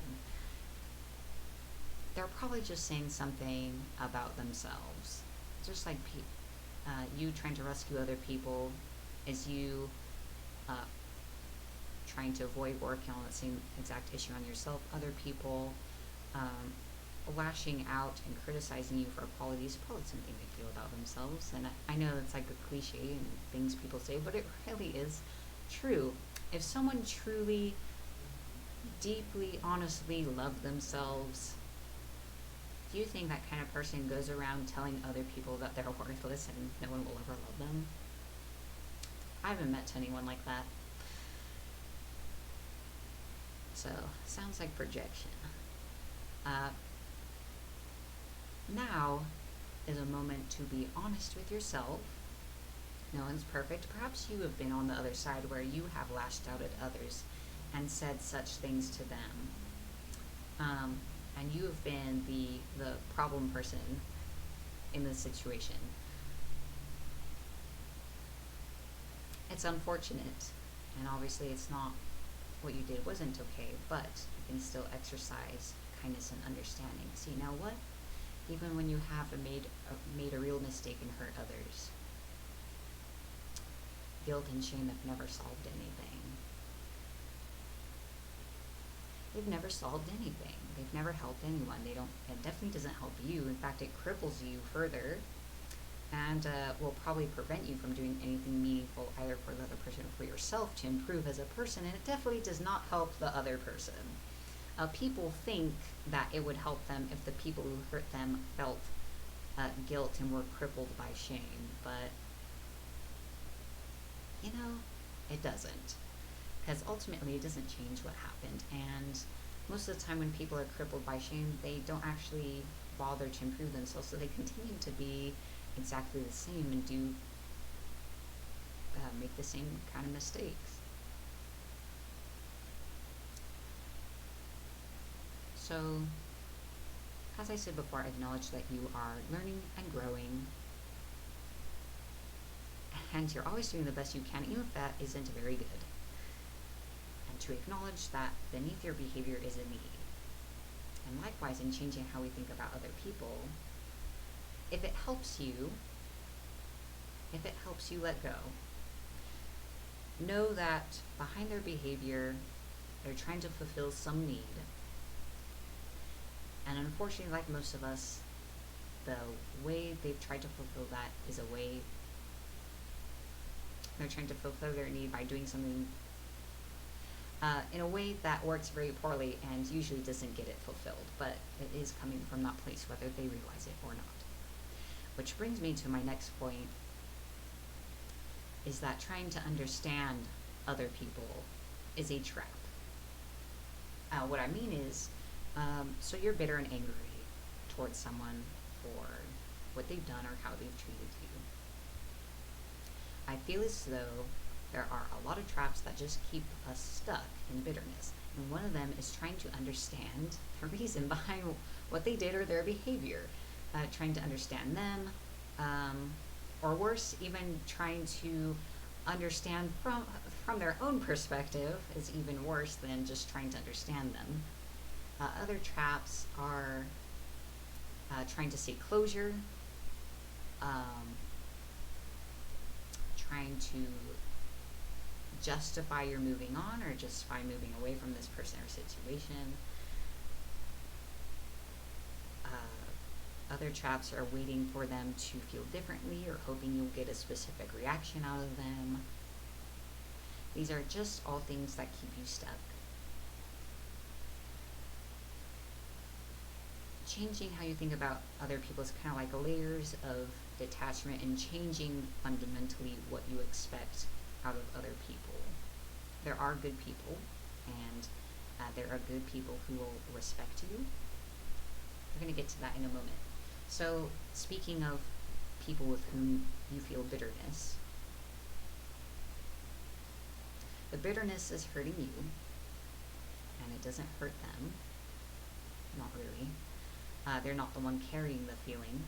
They're probably just saying something about themselves. Just like you trying to rescue other people is you trying to avoid working on the same exact issue on yourself. Other people lashing out and criticizing you for qualities is probably something they feel about themselves. And I know it's like a cliche and things people say, but it really is true. If someone truly, deeply, honestly loved themselves, do you think that kind of person goes around telling other people that they're worthless and no one will ever love them? I haven't met anyone like that. So, sounds like projection. Now is a moment to be honest with yourself. No one's perfect. Perhaps you have been on the other side where you have lashed out at others and said such things to them. And you have been the problem person in this situation. It's unfortunate, and obviously it's not, what you did wasn't okay, but you can still exercise kindness and understanding. So you know what? Even when you have made a real mistake and hurt others, guilt and shame have never solved anything. They've never solved anything. They've never helped anyone. It definitely doesn't help you. In fact, it cripples you further and will probably prevent you from doing anything meaningful either for the other person or for yourself to improve as a person, and it definitely does not help the other person. People think that it would help them if the people who hurt them felt guilt and were crippled by shame, but it doesn't. Because ultimately it doesn't change what happened, and most of the time when people are crippled by shame, they don't actually bother to improve themselves, so they continue to be exactly the same and do make the same kind of mistakes. So, as I said before, acknowledge that you are learning and growing, and you're always doing the best you can, even if that isn't very good. And to acknowledge that beneath your behavior is a need. And likewise, in changing how we think about other people, if it helps you if it helps you let go, know that behind their behavior, they're trying to fulfill some need. And unfortunately, like most of us, the way they've tried to fulfill that is a way they're trying to fulfill their need by doing something in a way that works very poorly and usually doesn't get it fulfilled, but it is coming from that place whether they realize it or not. Which brings me to my next point, is that trying to understand other people is a trap. What I mean is, so you're bitter and angry towards someone for what they've done or how they've treated you. I feel as though there are a lot of traps that just keep us stuck in bitterness. And one of them is trying to understand the reason behind what they did or their behavior. Trying to understand them, or worse, even trying to understand from their own perspective is even worse than just trying to understand them. Other traps are trying to seek closure, trying to justify your moving on or justify moving away from this person or situation. Other traps are waiting for them to feel differently or hoping you'll get a specific reaction out of them. These are just all things that keep you stuck. Changing how you think about other people is kind of like layers of detachment and changing fundamentally what you expect out of other people. There are good people, and there are good people who will respect you. We're going to get to that in a moment. So, speaking of people with whom you feel bitterness, the bitterness is hurting you, and it doesn't hurt them. Not really. They're not the one carrying the feeling.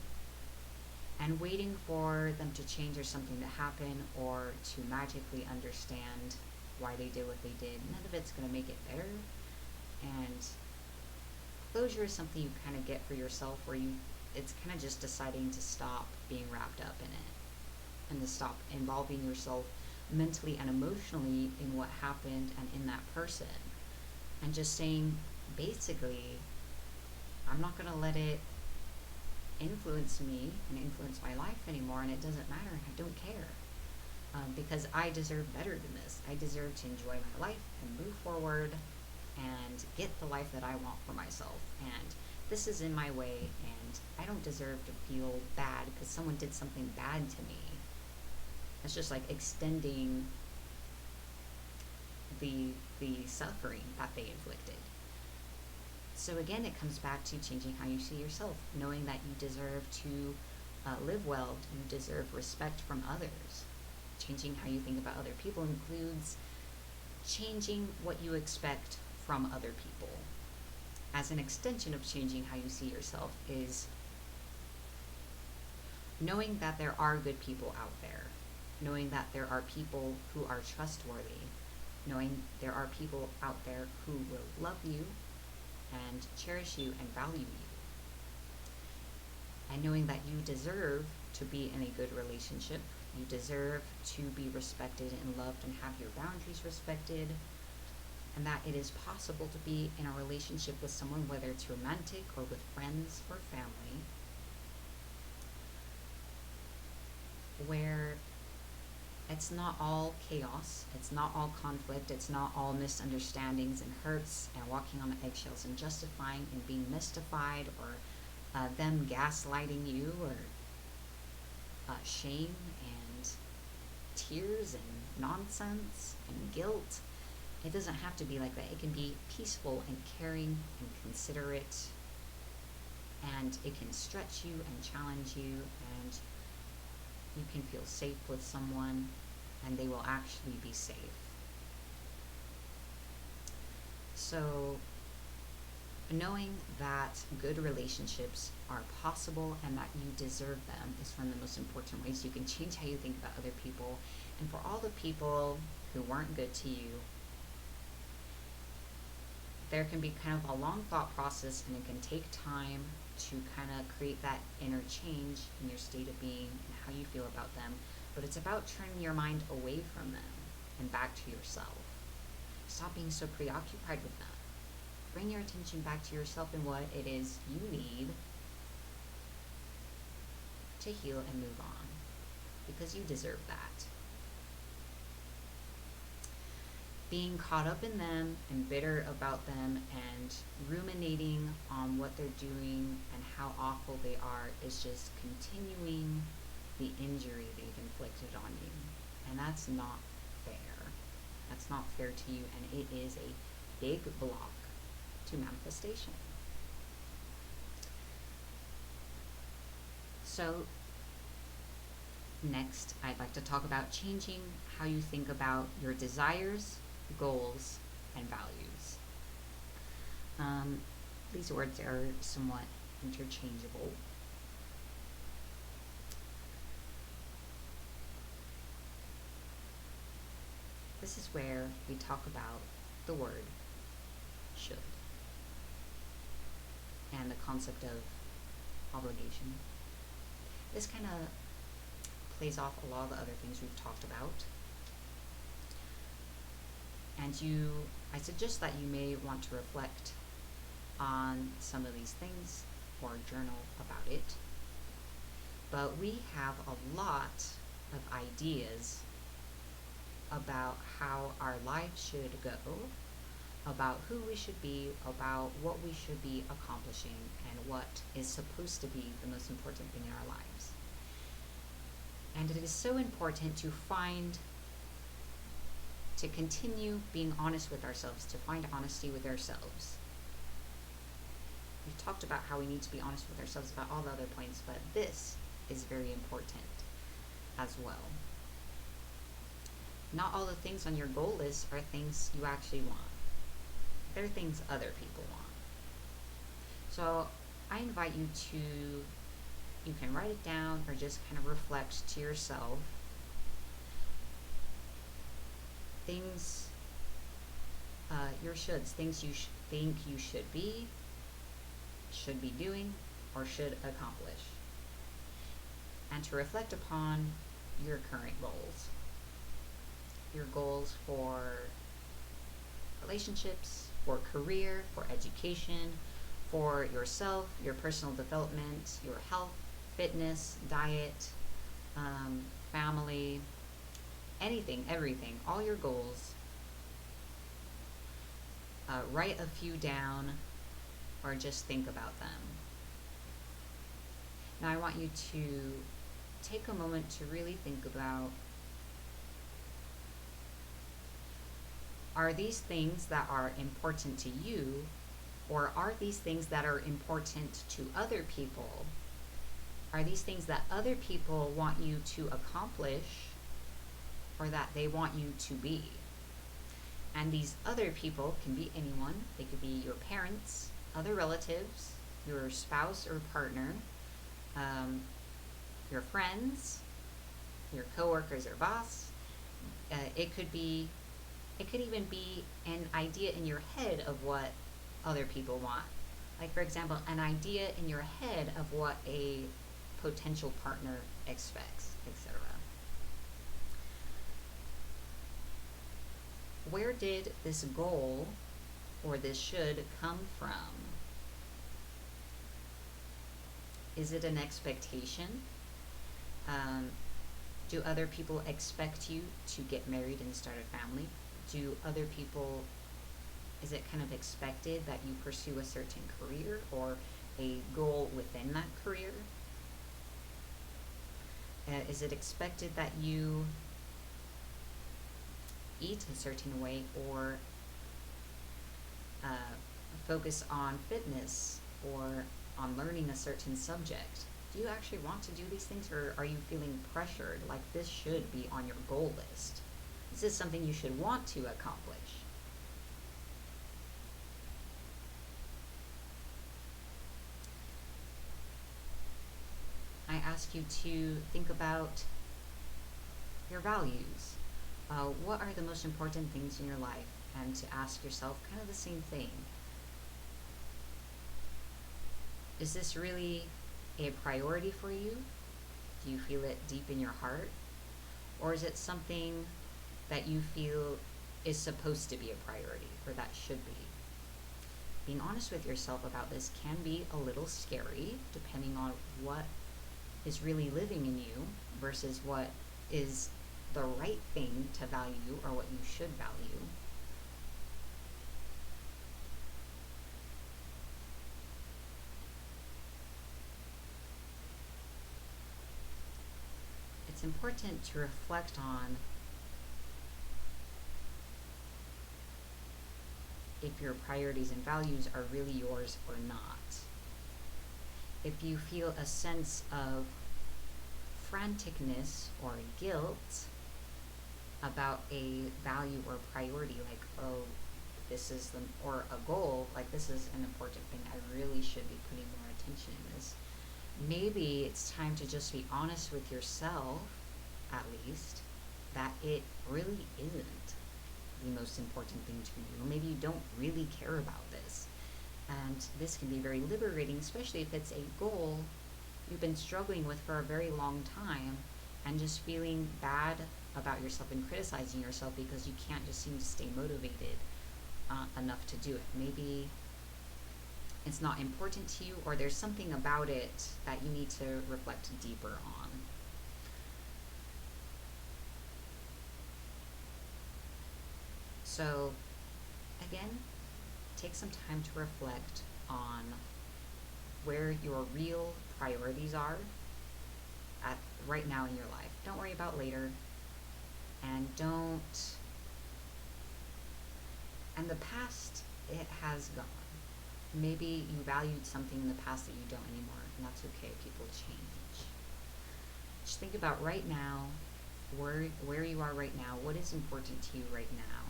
And waiting for them to change or something to happen or to magically understand why they did what they did, none of it's going to make it better. And closure is something you kind of get for yourself where it's kind of just deciding to stop being wrapped up in it and to stop involving yourself mentally and emotionally in what happened and in that person. And just saying, basically, I'm not going to let it influence me and influence my life anymore, and it doesn't matter, and I don't care. Because I deserve better than this. I deserve to enjoy my life and move forward and get the life that I want for myself. And this is in my way, and I don't deserve to feel bad because someone did something bad to me. It's just like extending the suffering that they inflicted. So again, it comes back to changing how you see yourself, knowing that you deserve to live well, you deserve respect from others. Changing how you think about other people includes changing what you expect from other people. As an extension of changing how you see yourself is knowing that there are good people out there, knowing that there are people who are trustworthy, knowing there are people out there who will love you and cherish you and value you, and knowing that you deserve to be in a good relationship, you deserve to be respected and loved and have your boundaries respected, and that it is possible to be in a relationship with someone, whether it's romantic or with friends or family, where it's not all chaos, it's not all conflict, it's not all misunderstandings and hurts and walking on eggshells and justifying and being mystified or them gaslighting you or shame and tears and nonsense and guilt. It doesn't have to be like that. It can be peaceful and caring and considerate, and it can stretch you and challenge you, and you can feel safe with someone and they will actually be safe. So knowing that good relationships are possible and that you deserve them is one of the most important ways you can change how you think about other people. And for all the people who weren't good to you, there can be kind of a long thought process, and it can take time to kind of create that inner change in your state of being and how you feel about them. but it's about turning your mind away from them and back to yourself. Stop being so preoccupied with them. Bring your attention back to yourself and what it is you need to heal and move on, because you deserve that. Being caught up in them and bitter about them and ruminating on what they're doing and how awful they are is just continuing the injury they've inflicted on you. And that's not fair. That's not fair to you, and it is a big block to manifestation. So, next, I'd like to talk about changing how you think about your desires, goals, and values. These words are somewhat interchangeable. This is where we talk about the word should and the concept of obligation. This kind of plays off a lot of the other things we've talked about. And I suggest that you may want to reflect on some of these things or journal about it. But we have a lot of ideas about how our lives should go, about who we should be, about what we should be accomplishing, and what is supposed to be the most important thing in our lives. And it is so important to continue being honest with ourselves, to find honesty with ourselves. We've talked about how we need to be honest with ourselves about all the other points, but this is very important as well. Not all the things on your goal list are things you actually want. They're things other people want. So I invite you you can write it down or just kind of reflect to yourself things, your shoulds, things you think you should be doing, or should accomplish. And to reflect upon your current goals. Your goals for relationships, for career, for education, for yourself, your personal development, your health, fitness, diet, family, anything, everything, all your goals. Write a few down or just think about them. Now I want you to take a moment to really think about, are these things that are important to you, or are these things that are important to other people? Are these things that other people want you to accomplish, or that they want you to be? And these other people can be anyone. They could be your parents, other relatives, your spouse or partner, your friends, your coworkers or boss. It could even be an idea in your head of what other people want. Like, for example, an idea in your head of what a potential partner expects, etc. Where did this goal or this should come from? Is it an expectation? Do other people expect you to get married and start a family? Is it kind of expected that you pursue a certain career or a goal within that career? Is it expected that you eat a certain way, or focus on fitness, or on learning a certain subject? Do you actually want to do these things, or are you feeling pressured, like this should be on your goal list? Is this something you should want to accomplish? I ask you to think about your values. What are the most important things in your life? And to ask yourself kind of the same thing. Is this really a priority for you? Do you feel it deep in your heart? Or is it something that you feel is supposed to be a priority, or that should be? Being honest with yourself about this can be a little scary, depending on what is really living in you versus what is the right thing to value or what you should value. It's important to reflect on if your priorities and values are really yours or not. If you feel a sense of franticness or guilt about a value or priority, like, oh, this is the, or a goal, like, this is an important thing, I really should be putting more attention in this. Maybe it's time to just be honest with yourself, at least, that it really isn't the most important thing to you. Or maybe you don't really care about this. And this can be very liberating, especially if it's a goal you've been struggling with for a very long time and just feeling bad about yourself and criticizing yourself because you can't just seem to stay motivated enough to do it. Maybe it's not important to you, or there's something about it that you need to reflect deeper on. So, again, take some time to reflect on where your real priorities are at right now in your life. Don't worry about later, and and the past, it has gone. Maybe you valued something in the past that you don't anymore, and that's okay. People change. Just think about right now, where you are right now, what is important to you right now,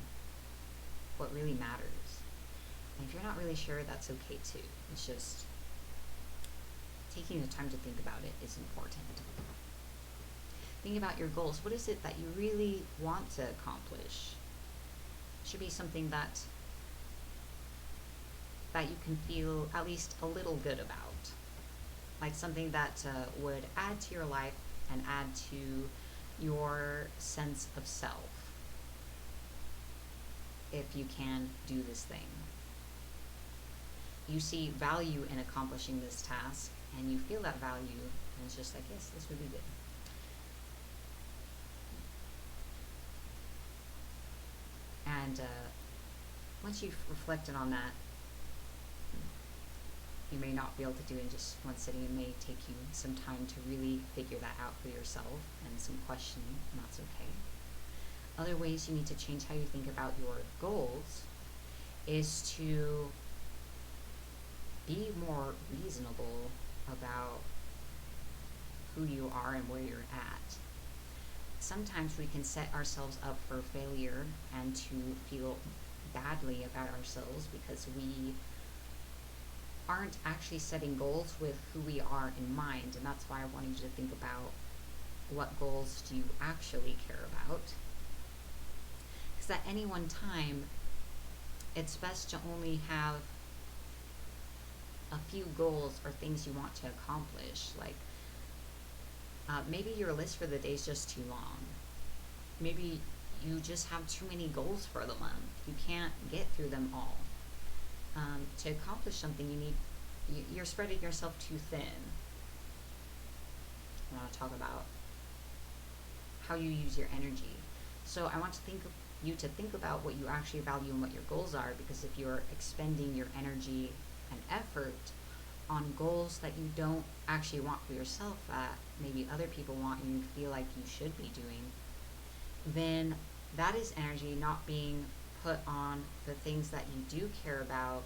what really matters. And if you're not really sure, that's okay too. It's just taking the time to think about it is important. Think about your goals. What is it that you really want to accomplish? It should be something that you can feel at least a little good about. Like something that would add to your life and add to your sense of self. If you can do this thing, you see value in accomplishing this task, and you feel that value, and it's just like, yes, this would be good. And once you've reflected on that, you may not be able to do it in just one sitting. It may take you some time to really figure that out for yourself and some questioning, and that's okay. Other ways you need to change how you think about your goals is to be more reasonable about who you are and where you're at. Sometimes we can set ourselves up for failure and to feel badly about ourselves because we aren't actually setting goals with who we are in mind. And that's why I wanted you to think about, what goals do you actually care about? Because at any one time, it's best to only have a few goals or things you want to accomplish. Like maybe your list for the day is just too long. Maybe you just have too many goals for the month. You can't get through them all. To accomplish something, you're spreading yourself too thin. I want to talk about how you use your energy. So I want you to think about what you actually value and what your goals are, because if you're expending your energy and effort on goals that you don't actually want for yourself, that maybe other people want and you feel like you should be doing, then that is energy not being put on the things that you do care about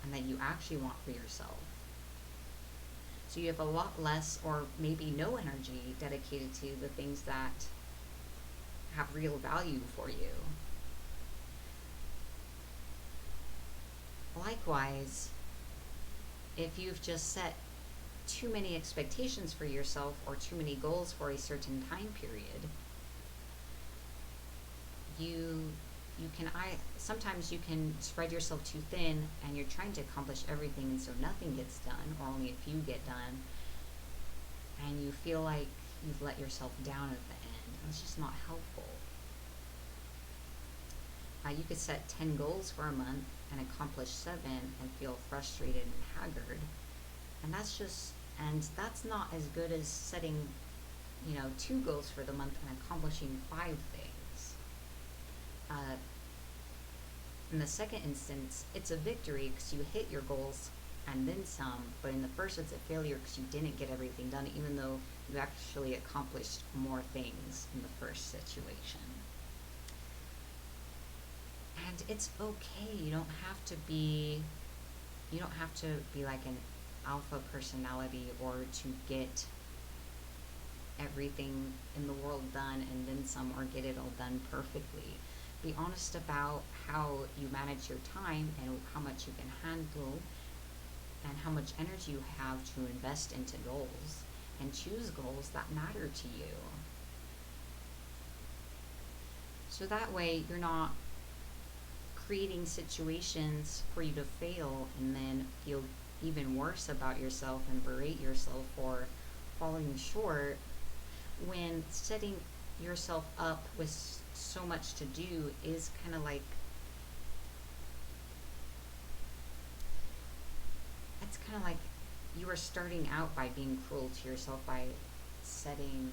and that you actually want for yourself. So you have a lot less, or maybe no, energy dedicated to the things that have real value for you. Likewise, if you've just set too many expectations for yourself or too many goals for a certain time period, sometimes you can spread yourself too thin and you're trying to accomplish everything, and so nothing gets done or only a few get done, and you feel like you've let yourself down at the end. It's just not helpful. You could set 10 goals for a month and accomplish 7 and feel frustrated and haggard. And that's not as good as setting, 2 goals for the month and accomplishing 5 things. Uh, in the second instance, it's a victory because you hit your goals and then some, but in the first, it's a failure because you didn't get everything done, even though you actually accomplished more things in the first situation. And it's okay. You don't have to be like an alpha personality or to get everything in the world done and then some, or get it all done perfectly. Be honest about how you manage your time and how much you can handle and how much energy you have to invest into goals, and choose goals that matter to you. So that way you're not creating situations for you to fail and then feel even worse about yourself and berate yourself for falling short, when setting yourself up with so much to do is kind of like, it's kind of like you are starting out by being cruel to yourself by setting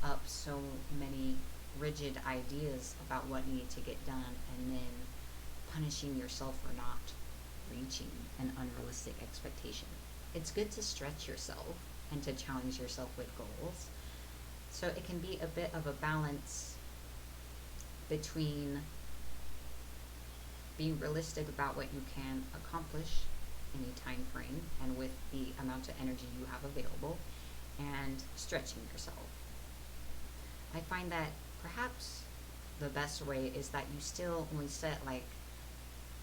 up so many rigid ideas about what needed to get done, and then punishing yourself for not reaching an unrealistic expectation. It's good to stretch yourself and to challenge yourself with goals. So it can be a bit of a balance between being realistic about what you can accomplish in a time frame and with the amount of energy you have available, and stretching yourself. I find that perhaps the best way is that you still only set like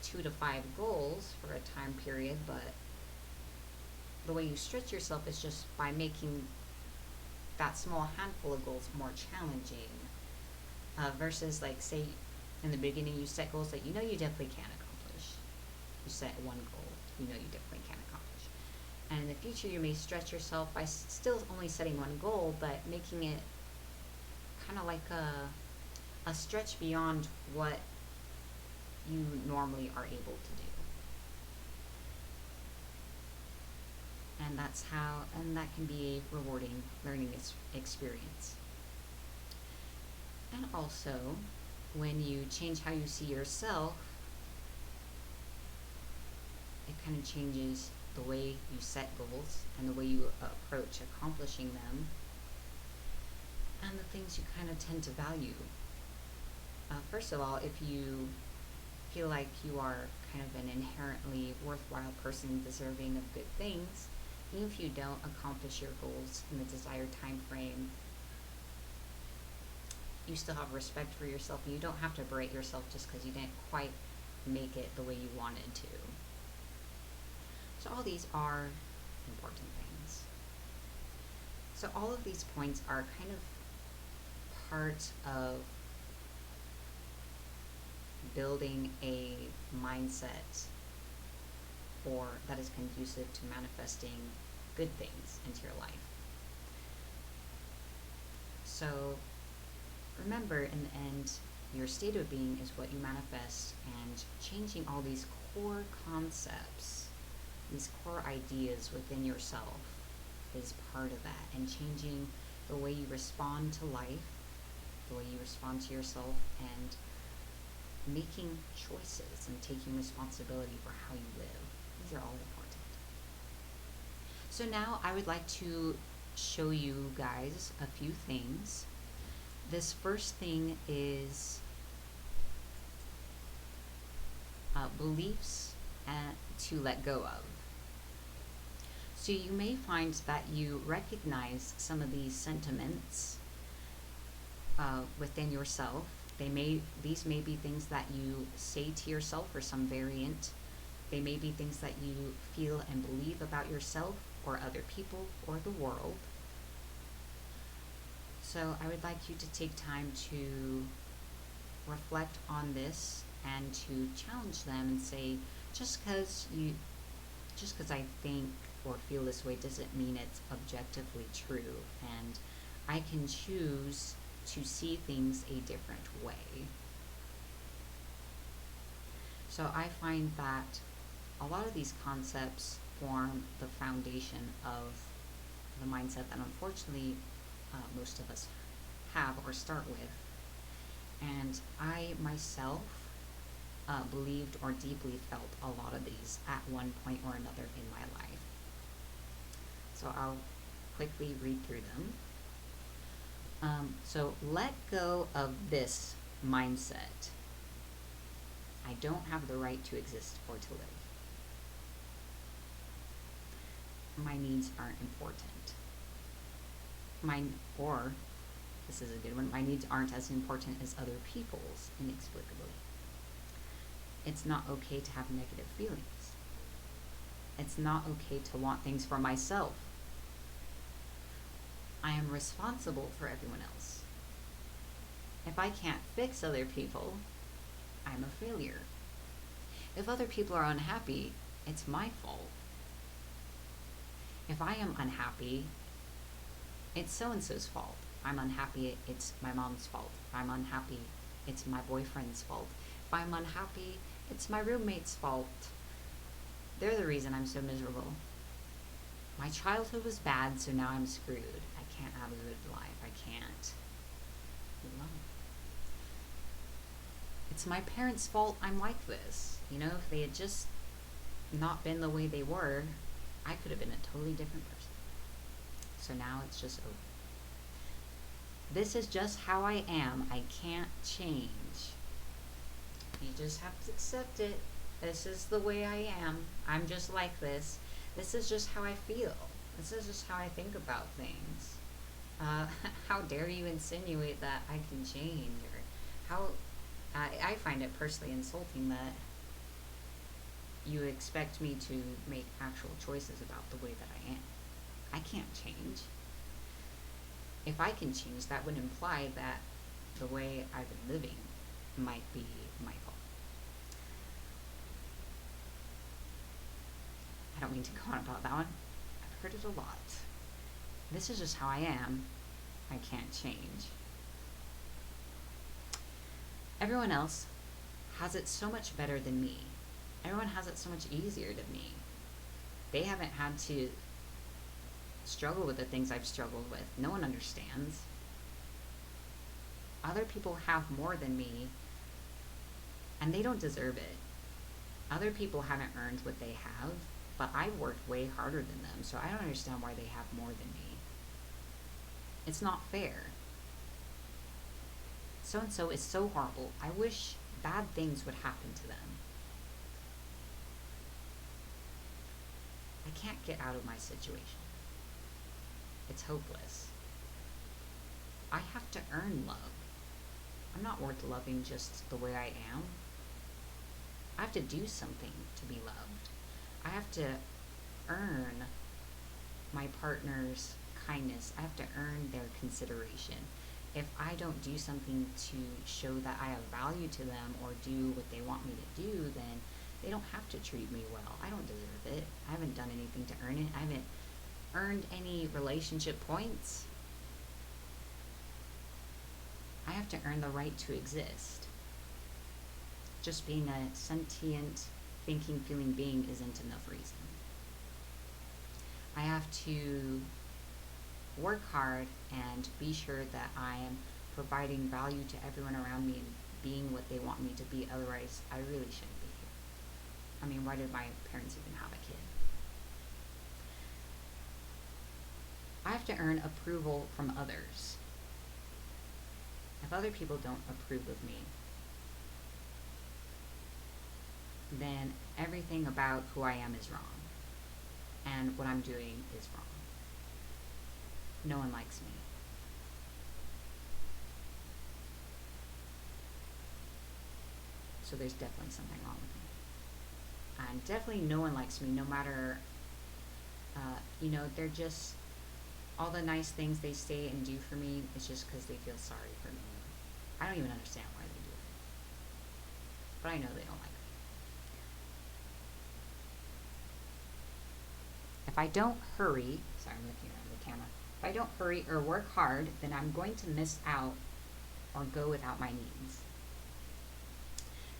2 to 5 goals for a time period, but the way you stretch yourself is just by making that small handful of goals more challenging, versus like, say in the beginning you set goals that you definitely can accomplish. You set one goal you definitely can accomplish, and in the future you may stretch yourself by still only setting one goal, but making it kind of like a stretch beyond what you normally are able to do. And that can be a rewarding learning experience. And also, when you change how you see yourself, it kind of changes the way you set goals and the way you approach accomplishing them, and the things you kind of tend to value. First of all, if you feel like you are kind of an inherently worthwhile person deserving of good things, even if you don't accomplish your goals in the desired time frame, you still have respect for yourself, and you don't have to berate yourself just because you didn't quite make it the way you wanted to. So all these are important things. So all of these points are kind of part of building a mindset or that is conducive to manifesting good things into your life. So remember, in the end, your state of being is what you manifest, and changing all these core concepts, these core ideas within yourself is part of that, and changing the way you respond to life, the way you respond to yourself, and making choices and taking responsibility for how you live. These are all important. So now I would like to show you guys a few things. This first thing is beliefs to let go of. So you may find that you recognize some of these sentiments within yourself. These may be things that you say to yourself, or some variant. They may be things that you feel and believe about yourself or other people or the world. So I would like you to take time to reflect on this and to challenge them and say, just because I think or feel this way doesn't mean it's objectively true, and I can choose to see things a different way. So I find that a lot of these concepts form the foundation of the mindset that unfortunately most of us have or start with. And I myself believed or deeply felt a lot of these at one point or another in my life. So I'll quickly read through them. So let go of this mindset. I don't have the right to exist or to live. My needs aren't important. Or this is a good one, my needs aren't as important as other people's, inexplicably. It's not okay to have negative feelings. It's not okay to want things for myself. I am responsible for everyone else. If I can't fix other people, I'm a failure. If other people are unhappy, it's my fault. If I am unhappy, it's so-and-so's fault. If I'm unhappy, it's my mom's fault. If I'm unhappy, it's my boyfriend's fault. If I'm unhappy, it's my roommate's fault. They're the reason I'm so miserable. My childhood was bad, so now I'm screwed. I can't have a good life. I can't. It's my parents' fault I'm like this. You know, if they had just not been the way they were, I could have been a totally different person. So now it's just over. This is just how I am. I can't change. You just have to accept it. This is the way I am. I'm just like this. This is just how I feel. This is just how I think about things. How dare you insinuate that I can change? Or how I find it personally insulting that you expect me to make actual choices about the way that I am. I can't change. If I can change, that would imply that the way I've been living might be my fault. I don't mean to go on about that one. I've heard it a lot. This is just how I am. I can't change. Everyone else has it so much better than me. Everyone has it so much easier than me. They haven't had to struggle with the things I've struggled with. No one understands. Other people have more than me, and they don't deserve it. Other people haven't earned what they have, but I've worked way harder than them, so I don't understand why they have more than me. It's not fair. So-and-so is so horrible. I wish bad things would happen to them. I can't get out of my situation. It's hopeless. I have to earn love. I'm not worth loving just the way I am. I have to do something to be loved. I have to earn my partner's kindness. I have to earn their consideration. If I don't do something to show that I have value to them or do what they want me to do, then they don't have to treat me well. I don't deserve it. I haven't done anything to earn it. I haven't earned any relationship points. I have to earn the right to exist. Just being a sentient, thinking, feeling being isn't enough reason. I have to work hard and be sure that I am providing value to everyone around me and being what they want me to be. Otherwise, I really shouldn't be here. I mean, why did my parents even have a kid? I have to earn approval from others. If other people don't approve of me, then everything about who I am is wrong. And what I'm doing is wrong. No one likes me. So there's definitely something wrong with me. And definitely no one likes me, no matter, they're just, all the nice things they say and do for me is just because they feel sorry for me. I don't even understand why they do it. But I know they don't like me. If I don't hurry, sorry, I'm looking around the camera. If I don't hurry or work hard, then I'm going to miss out or go without my needs.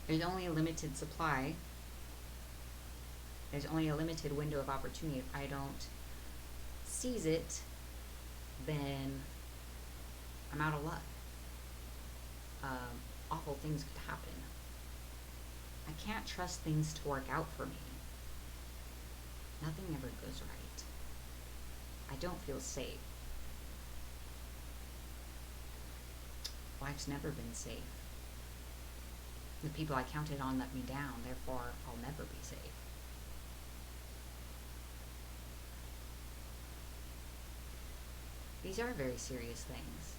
There's only a limited supply. There's only a limited window of opportunity. If I don't seize it, then I'm out of luck. Awful things could happen. I can't trust things to work out for me. Nothing ever goes right. I don't feel safe. Life's never been safe. The people I counted on let me down, therefore I'll never be safe. These are very serious things.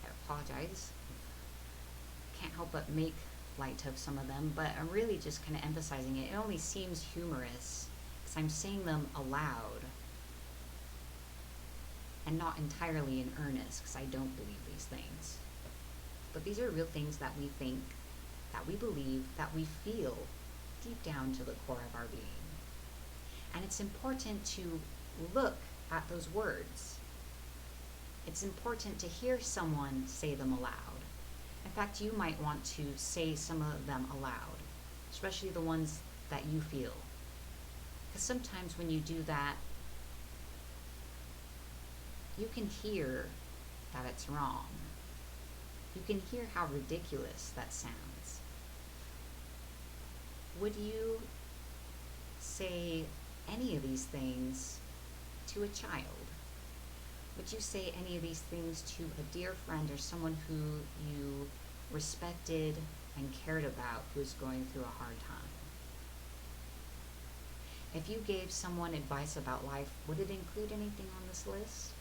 I apologize. Can't help but make light of some of them, but I'm really just kind of emphasizing it. It only seems humorous because I'm saying them aloud and not entirely in earnest, because I don't believe these things. But these are real things that we think, that we believe, that we feel deep down to the core of our being. And it's important to look at those words. It's important to hear someone say them aloud. In fact, you might want to say some of them aloud, especially the ones that you feel. Because sometimes when you do that, you can hear that it's wrong. You can hear how ridiculous that sounds. Would you say any of these things to a child? Would you say any of these things to a dear friend or someone who you respected and cared about who is going through a hard time? If you gave someone advice about life, would it include anything on this list?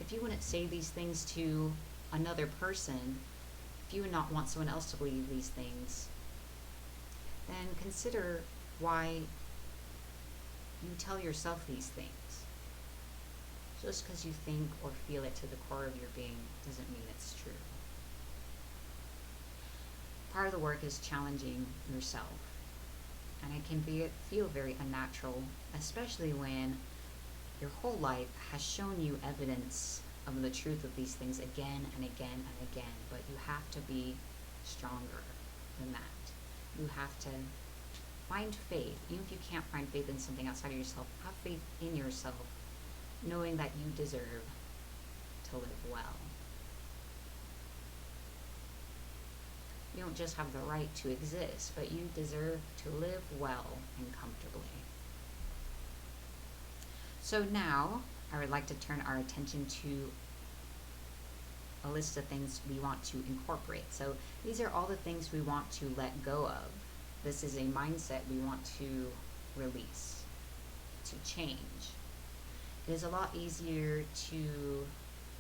If you wouldn't say these things to another person, if you would not want someone else to believe these things, then consider why you tell yourself these things. Just because you think or feel it to the core of your being doesn't mean it's true. Part of the work is challenging yourself, and it can feel very unnatural, especially when your whole life has shown you evidence of the truth of these things again and again and again, but you have to be stronger than that. You have to find faith. Even if you can't find faith in something outside of yourself, have faith in yourself, knowing that you deserve to live well. You don't just have the right to exist, but you deserve to live well and comfortably. So now, I would like to turn our attention to a list of things we want to incorporate. So these are all the things we want to let go of. This is a mindset we want to release, to change. It is a lot easier to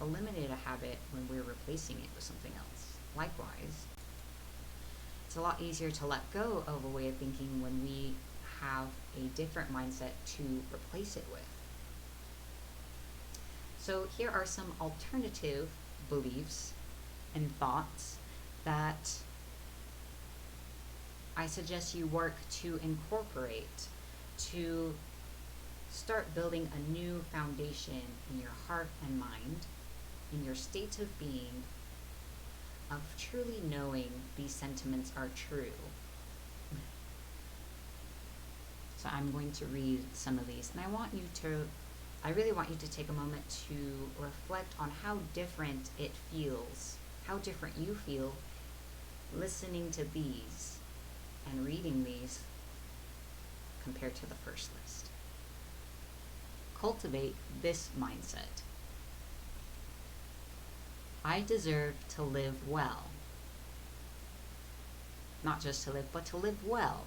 eliminate a habit when we're replacing it with something else. Likewise, it's a lot easier to let go of a way of thinking when we have a different mindset to replace it with. So here are some alternative beliefs and thoughts that I suggest you work to incorporate to start building a new foundation in your heart and mind, in your state of being, of truly knowing these sentiments are true. So I'm going to read some of these, and I really want you to take a moment to reflect on how different it feels, how different you feel listening to these and reading these compared to the first list. Cultivate this mindset. I deserve to live well. Not just to live, but to live well.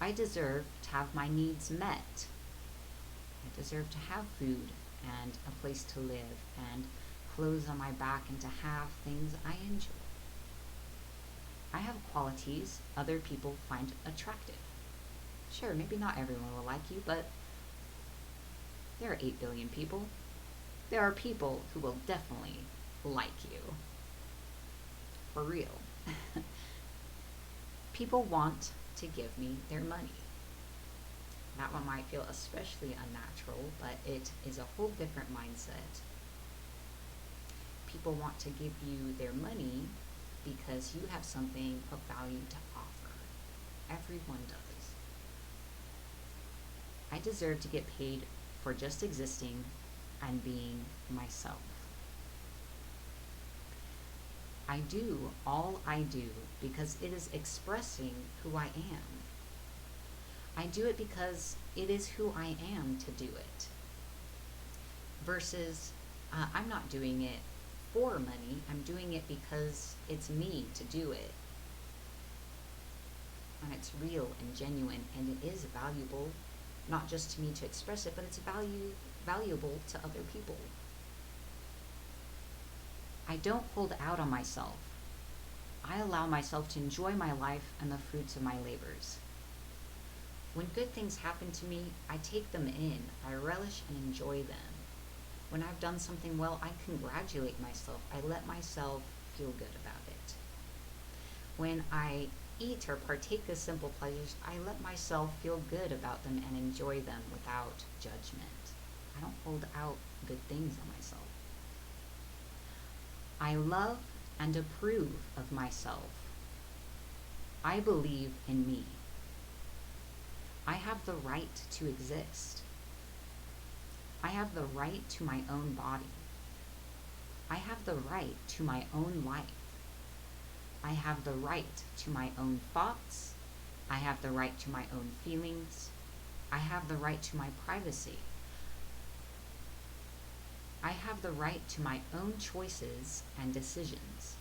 I deserve to have my needs met. I deserve to have food and a place to live and clothes on my back and to have things I enjoy. I have qualities other people find attractive. Sure, maybe not everyone will like you, but there are 8 billion people. There are people who will definitely like you. For real. People want to give me their money. That one might feel especially unnatural, but it is a whole different mindset. people want to give you their money because you have something of value to offer. Everyone does. I deserve to get paid for just existing and being myself. I do all I do because it is expressing who I am. I do it because it is who I am to do it. Versus, I'm not doing it for money, I'm doing it because it's me to do it. And it's real and genuine, and it is valuable, not just to me to express it, but it's valuable to other people. I don't hold out on myself. I allow myself to enjoy my life and the fruits of my labors. When good things happen to me, I take them in, I relish and enjoy them. When I've done something well, I congratulate myself. I let myself feel good about it. When I eat or partake of simple pleasures, I let myself feel good about them and enjoy them without judgment. I don't hold out good things on myself. I love and approve of myself. I believe in me. I have the right to exist. I have the right to my own body. I have the right to my own life. I have the right to my own thoughts. I have the right to my own feelings. I have the right to my privacy. I have the right to my own choices and decisions.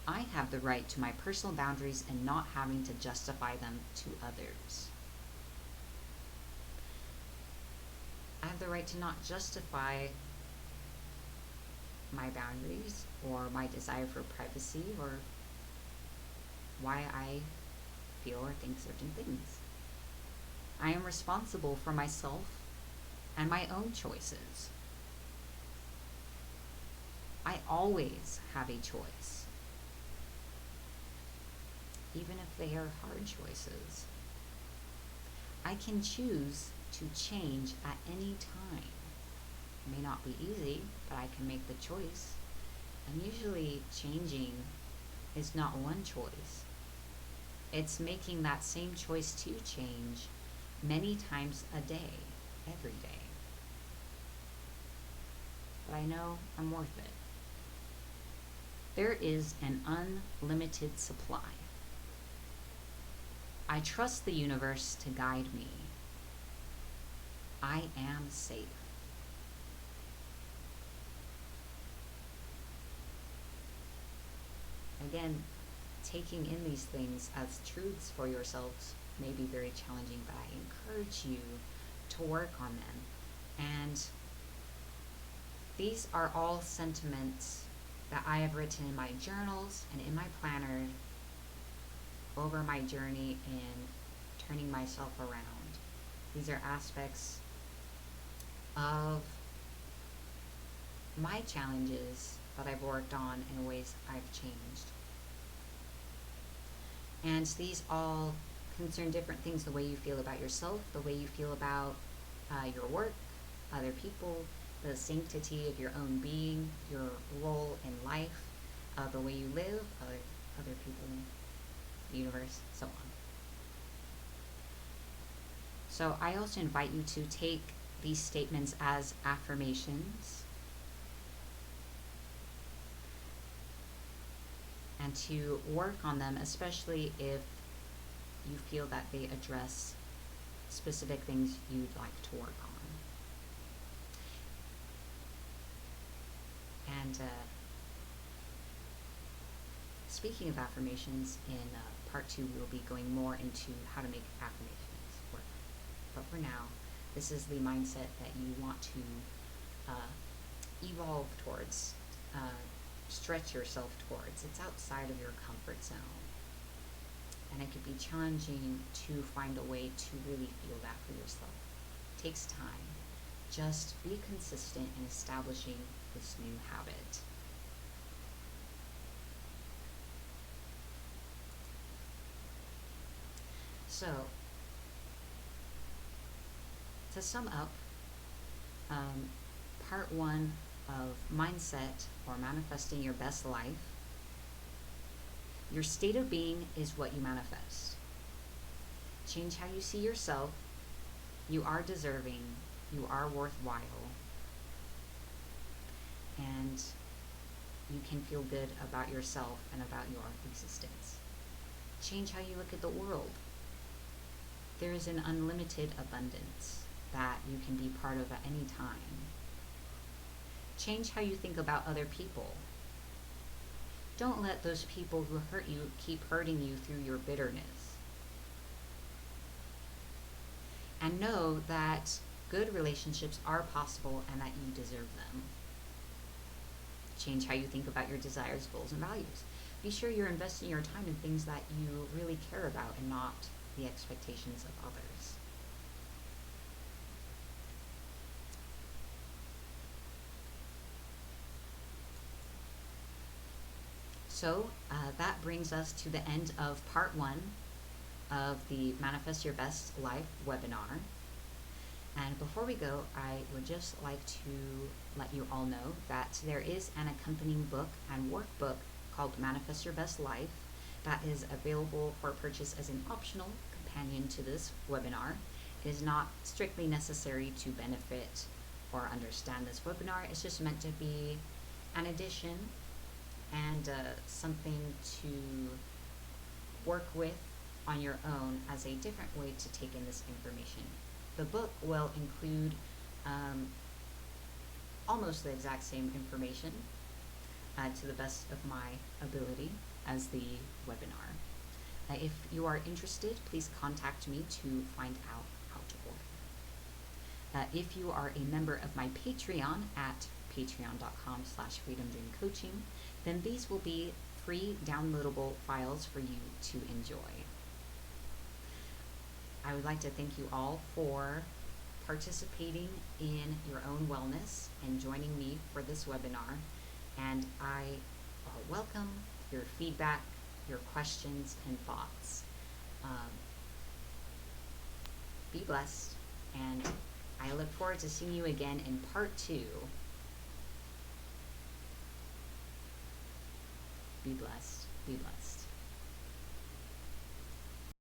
I have the right to my personal boundaries and not having to justify them to others. I have the right to not justify my boundaries or my desire for privacy or why I feel or think certain things. I am responsible for myself and my own choices. I always have a choice, even if they are hard choices. I can choose to change at any time. It may not be easy, but I can make the choice. And usually changing is not one choice. It's making that same choice to change many times a day, every day. But I know I'm worth it. There is an unlimited supply. I trust the universe to guide me. I am safe. Again, taking in these things as truths for yourselves may be very challenging, but I encourage you to work on them. And these are all sentiments that I have written in my journals and in my planner over my journey in turning myself around. These are aspects of my challenges that I've worked on in ways I've changed. And these all concern different things: the way you feel about yourself, the way you feel about your work, other people, the sanctity of your own being, your role in life, the way you live, other people, the universe, so on. So I also invite you to take these statements as affirmations and to work on them, especially if you feel that they address specific things you'd like to work on. And speaking of affirmations, in part 2 we'll be going more into how to make affirmations work. But for now, this is the mindset that you want to evolve towards, stretch yourself towards. It's outside of your comfort zone. And it could be challenging to find a way to really feel that for yourself. It takes time. Just be consistent in establishing this new habit. So, to sum up, part 1 of mindset or manifesting your best life, your state of being is what you manifest. Change how you see yourself. You are deserving. You are worthwhile. And you can feel good about yourself and about your existence. Change how you look at the world. There is an unlimited abundance that you can be part of at any time. Change how you think about other people. Don't let those people who hurt you keep hurting you through your bitterness. And know that good relationships are possible and that you deserve them. Change how you think about your desires, goals, and values. Be sure you're investing your time in things that you really care about and not the expectations of others. So that brings us to the end of part 1 of the Manifest Your Best Life webinar. And before we go, I would just like to let you all know that there is an accompanying book and workbook called Manifest Your Best Life that is available for purchase as an optional companion to this webinar. It is not strictly necessary to benefit or understand this webinar. It's just meant to be an addition and something to work with on your own as a different way to take in this information. The book will include almost the exact same information to the best of my ability as the webinar. If you are interested, please contact me to find out how to order. If you are a member of my Patreon at patreon.com/freedomdreamcoaching, then these will be free downloadable files for you to enjoy. I would like to thank you all for participating in your own wellness and joining me for this webinar. And I welcome your feedback, your questions, and thoughts. Be blessed, and I look forward to seeing you again in part 2. Be blessed. Be blessed.